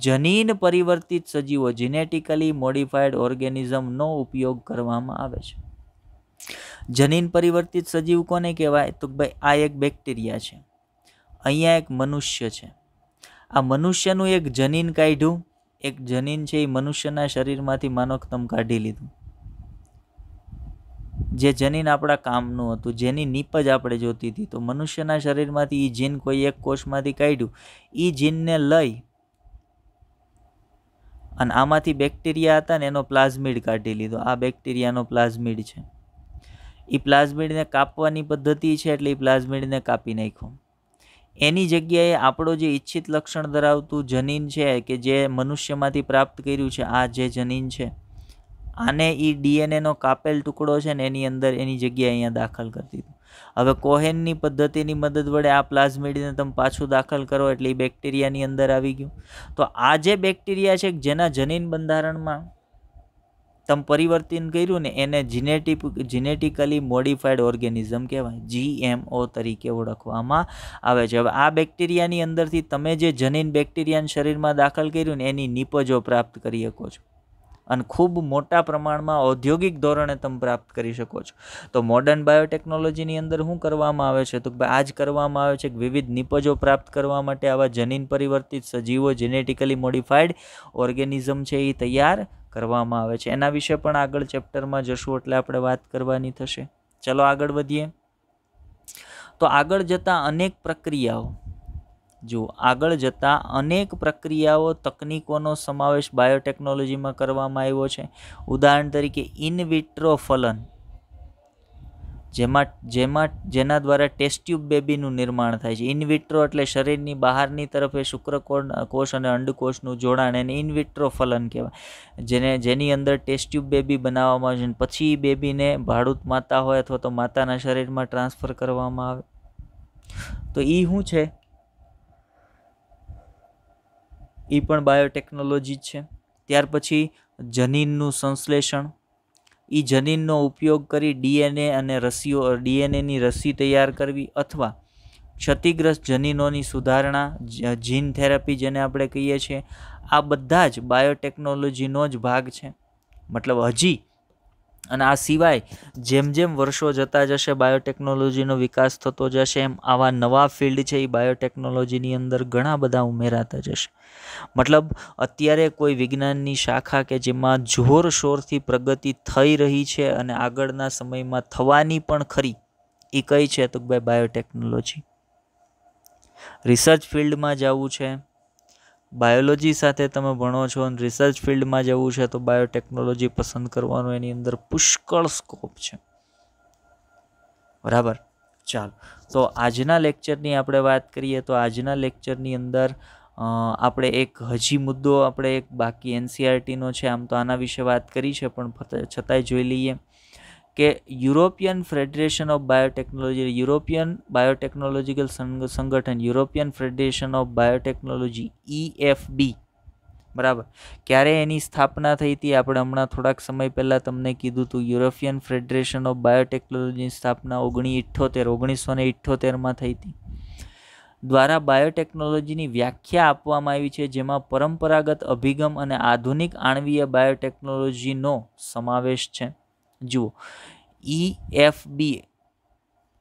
જનીન પરિવર્તિત સજીવો, જીનેટિકલી મોડિફાઈડ ઓર્ગેનિઝમનો ઉપયોગ કરવામાં આવે છે. જનીન પરિવર્તિત સજીવ કોને કહેવાય? તો ભાઈ આ એક બેક્ટેરિયા છે, અહીંયા એક મનુષ્ય છે. આ મનુષ્યનું એક જનીન કાઢ્યું, એક જનીન છે એ મનુષ્યના શરીરમાંથી માનો કે તમે કાઢી લીધું, જે જનીન આપણા કામનું હતું, જેની નીપજ આપણે જોતી હતી. તો મનુષ્યના શરીરમાંથી એ જીન કોઈ એક કોષમાંથી કાઢ્યું, એ જીનને લઈ અને આમાંથી બેક્ટેરિયા હતા ને એનો પ્લાઝમિડ કાઢી લીધો. આ બેક્ટેરિયાનો પ્લાઝમિડ છે. એ પ્લાઝમિડને કાપવાની પદ્ધતિ છે એટલે એ પ્લાઝમિડને કાપી નાખ્યો. એની જગ્યાએ આપણો જે ઈચ્છિત લક્ષણ ધરાવતું જનીન છે કે જે મનુષ્યમાંથી પ્રાપ્ત કર્યું છે, આ જે જનીન છે આને એ ડીએનએનો કાપેલ ટુકડો છે ને એની અંદર એની જગ્યાએ અહીંયા દાખલ કરી દીધું. હવે કોહેનની પદ્ધતિની મદદ વડે આ પ્લાઝમિડને તમે પાછું દાખલ કરો એટલે એ બેક્ટેરિયાની અંદર આવી ગયું. તો આ જે બેક્ટેરિયા છે જેના જનીન બંધારણમાં તમે પરિવર્તન કર્યું ને એને જીનેટિકલી મોડિફાઈડ ઓર્ગેનિઝમ કહેવાય, GMO તરીકે ઓળખવામાં આવે છે. હવે આ બેક્ટેરિયાની અંદરથી તમે જે જનીન બેક્ટેરિયાના શરીરમાં દાખલ કર્યું ને એની નિપજો પ્રાપ્ત કરી શકો છો અને ખૂબ મોટા પ્રમાણમાં ઔદ્યોગિક ધોરણે તમે પ્રાપ્ત કરી શકો છો. તો મોડર્ન બાયોટેકનોલોજીની અંદર શું કરવામાં આવે છે? તો આ જ કરવામાં આવે છે કે વિવિધ નિપજો પ્રાપ્ત કરવા માટે આવા જનીન પરિવર્તિત સજીવો, જેનેટિકલી મોડિફાઈડ ઓર્ગેનિઝમ છે એ તૈયાર કરવામાં આવે છે. એના વિશે પણ આગળ ચેપ્ટરમાં જશું એટલે આપણે વાત કરવાની થશે. ચલો આગળ વધીએ. તો આગળ જતા અનેક પ્રક્રિયાઓ તકનીકોનો સમાવેશ બાયોટેકનોલોજીમાં કરવામાં આવ્યો છે. ઉદાહરણ તરીકે ઇન વિટ્રો ફલન, જેના દ્વારા ટેસ્ટ ટ્યુબ બેબીનું નિર્માણ થાય છે. ઇન વિટ્રો એટલે શરીરની બહારની તરફે શુક્રકોષ અને અંડકોષનું જોડાણ, એને ઇન વિટ્રો ફલન કહેવાય. જેની અંદર ટેસ્ટ ટ્યુબ બેબી બનાવવામાં આવે છે પછી બેબીને ભાડૂત માતા હોય અથવા તો માતાના શરીરમાં ટ્રાન્સફર કરવામાં આવે. તો એ શું છે? એ પણ બાયોટેકનોલોજી જ છે. ત્યાર પછી જનીનનું સંશ્લેષણ, એ જનીનનો ઉપયોગ કરી ડીએનએની રસી તૈયાર કરવી અથવા ક્ષતિગ્રસ્ત જનીનોની સુધારણા, જીન થેરાપી જેને આપણે કહીએ છીએ, આ બધા જ બાયોટેકનોલોજીનો જ ભાગ છે. મતલબ હજી અને આ સિવાય જેમ જેમ વર્ષો જતા જશે, બાયોટેકનોલોજીનો વિકાસ થતો જશે, એમ આવા નવા ફિલ્ડ છે એ બાયોટેકનોલોજીની અંદર ઘણા બધા ઉમેરાતા જશે. મતલબ અત્યારે કોઈ વિજ્ઞાનની શાખા કે જેમાં જોરશોરથી પ્રગતિ થઈ રહી છે અને આગળના સમયમાં થવાની પણ ખરી, એ કઈ છે? તો ભાઈ બાયોટેકનોલોજી. રિસર્ચ ફિલ્ડમાં જવું છે, બાયોલોજી સાથે તમે ભણો છો અને રિસર્ચ ફિલ્ડમાં જવું છે તો બાયોટેકનોલોજી પસંદ કરવાનો એની અંદર પુષ્કળ સ્કોપ છે. બરાબર. ચાલો, તો આજના લેક્ચરની આપણે વાત કરીએ તો આજના લેક્ચરની અંદર આપણે એક હજી મુદ્દો આપણે એક બાકી NCERTનો છે. આમ તો આના વિશે વાત કરી છે, પણ છતાંય જોઈ લઈએ કે European federation of biotechnology, European biotechnological સંગઠન, European federation of biotechnology, EFB, બરાબર, ક્યારે એની સ્થાપના થઈ હતી? આપણે હમણાં થોડાક સમય પહેલાં તમને કીધું હતું. યુરોપિયન ફેડરેશન ઓફ બાયોટેકનોલોજીની સ્થાપના 1978માં થઈ હતી. દ્વારા બાયોટેકનોલોજીની વ્યાખ્યા આપવામાં આવી છે, જેમાં પરંપરાગત અભિગમ અને આધુનિક આણ્વીય બાયોટેકનોલોજીનો સમાવેશ છે. જુઓ, EFB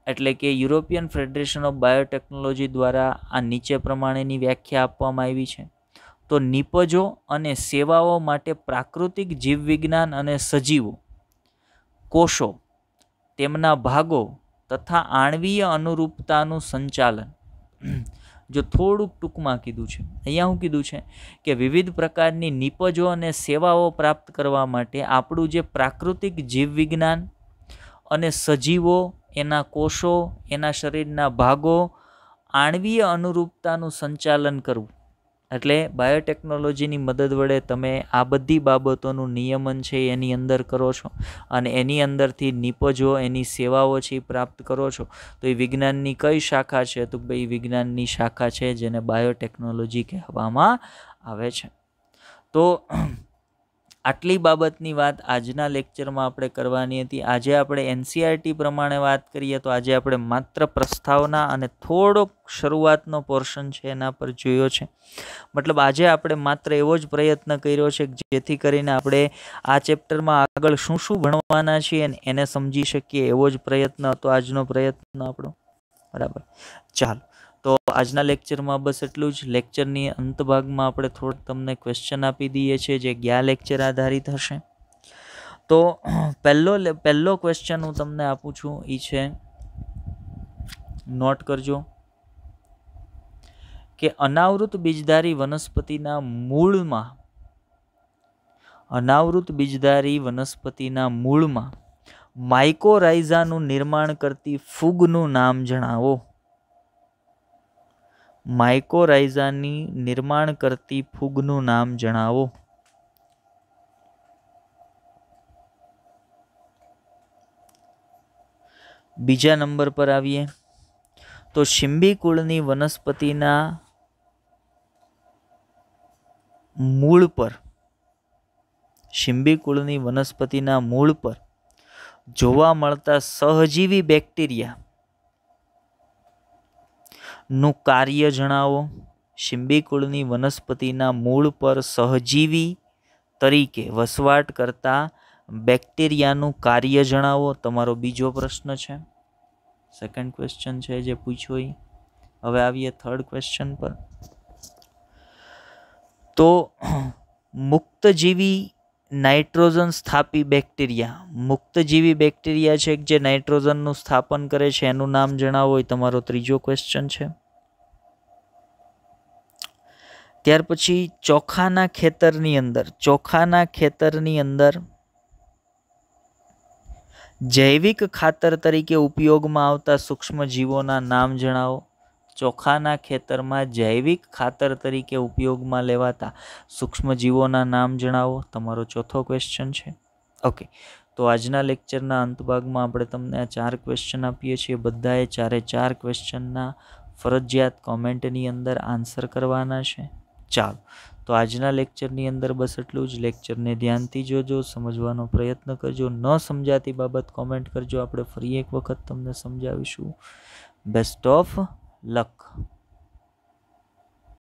એટલે કે યુરોપિયન ફેડરેશન ઓફ બાયોટેકનોલોજી દ્વારા આ નીચે પ્રમાણેની વ્યાખ્યા આપવામાં આવી છે. તો નિપજો અને સેવાઓ માટે પ્રાકૃતિક જીવવિજ્ઞાન અને સજીવો, કોષો, તેમના ભાગો તથા આણ્વીય અનુરૂપતાનું સંચાલન. જો થોડુંક ટૂંકમાં કીધું છે, અહીંયા શું કીધું છે કે વિવિધ પ્રકારની નિપજો અને સેવાઓ પ્રાપ્ત કરવા માટે આપણું જે પ્રાકૃતિક જીવવિજ્ઞાન અને સજીવો, એના કોષો, એના શરીરના ભાગો, આણ્વીય અનુરૂપતાનું સંચાલન કરવું. એટલે બાયોટેકનોલોજીની મદદ વડે તમે આ બધી બાબતોનું નિયમન છે એની અંદર કરો છો અને એની અંદરથી નિપજો, એની સેવાઓ છે એ પ્રાપ્ત કરો છો. તો એ વિજ્ઞાનની કઈ શાખા છે? તો ભાઈ વિજ્ઞાનની શાખા છે જેને બાયોટેકનોલોજી કહેવામાં આવે છે. તો આટલી બાબતની વાત આજના લેક્ચરમાં આપણે કરવાની હતી. આજે આપણે NCERT પ્રમાણે વાત કરીએ તો આજે આપણે માત્ર પ્રસ્તાવના અને થોડોક શરૂઆતનો પોર્શન છે એના પર જોયો છે. મતલબ આજે આપણે માત્ર એવો જ પ્રયત્ન કર્યો છે જેથી કરીને આપણે આ ચેપ્ટરમાં આગળ શું શું ભણવાના છીએ એને સમજી શકીએ. એવો જ પ્રયત્ન હતો આજનો પ્રયત્ન આપણો. બરાબર. ચાલો, તો આજના લેક્ચરમાં બસ એટલું જ. લેક્ચરની અંત ભાગમાં આપણે થોડુંક તમને ક્વેશ્ચન આપી દઈએ છીએ જે ગયા લેક્ચર આધારિત હશે. તો પહેલો ક્વેશ્ચન હું તમને આપું છું, એ છે, નોટ કરજો કે અનાવૃત બીજધારી વનસ્પતિના મૂળમાં માઇકોરાઇઝાનું નિર્માણ કરતી ફૂગનું નામ જણાવો. માઇકોરાઇઝાની નિર્માણ કરતી ફૂગનું નામ જણાવો. બીજા નંબર પર આવીએ તો શિંબી કુળની વનસ્પતિના મૂળ પર જોવા મળતા સહજીવી બેક્ટેરિયા નું કાર્ય જણાવો. શિંબી કુળની વનસ્પતિના મૂળ પર સહજીવી તરીકે વસવાટ કરતા બેક્ટેરિયાનું કાર્ય જણાવો. તમારો બીજો પ્રશ્ન છે, સેકન્ડ ક્વેશ્ચન છે જે પૂછ્યો એ. હવે આવીએ થર્ડ ક્વેશ્ચન પર. તો મુક્તજીવી નાઇટ્રોજન સ્થાપી બેક્ટેરિયા છે જે નાઇટ્રોજનનું સ્થાપન કરે છે, એનું નામ જણાવો. એ તમારો ત્રીજો ક્વેશ્ચન છે. ત્યાર પછી ચોખાના ખેતરની અંદર જૈવિક ખાતર તરીકે ઉપયોગમાં આવતા સૂક્ષ્મ જીવોના નામ જણાવો. ચોખાના ખેતરમાં જૈવિક ખાતર તરીકે ઉપયોગમાં લેવાતા સૂક્ષ્મ જીવોના નામ જણાવો. તમારો ચોથો ક્વેશ્ચન છે. ઓકે, તો આજના લેક્ચરના અંત ભાગમાં આપણે તમને આ 4 ક્વેશ્ચન આપીએ છીએ. બધાએ 4 ક્વેશ્ચનના ફરજિયાત કોમેન્ટની અંદર આન્સર કરવાના છે. ચાલો, તો આજના લેક્ચરની અંદર બસ એટલું જ. લેક્ચરને ધ્યાનથી જોજો, સમજવાનો પ્રયત્ન કરજો. ન સમજાતી બાબત કોમેન્ટ કરજો, આપણે ફરી એક વખત તમને સમજાવીશું. Best of luck.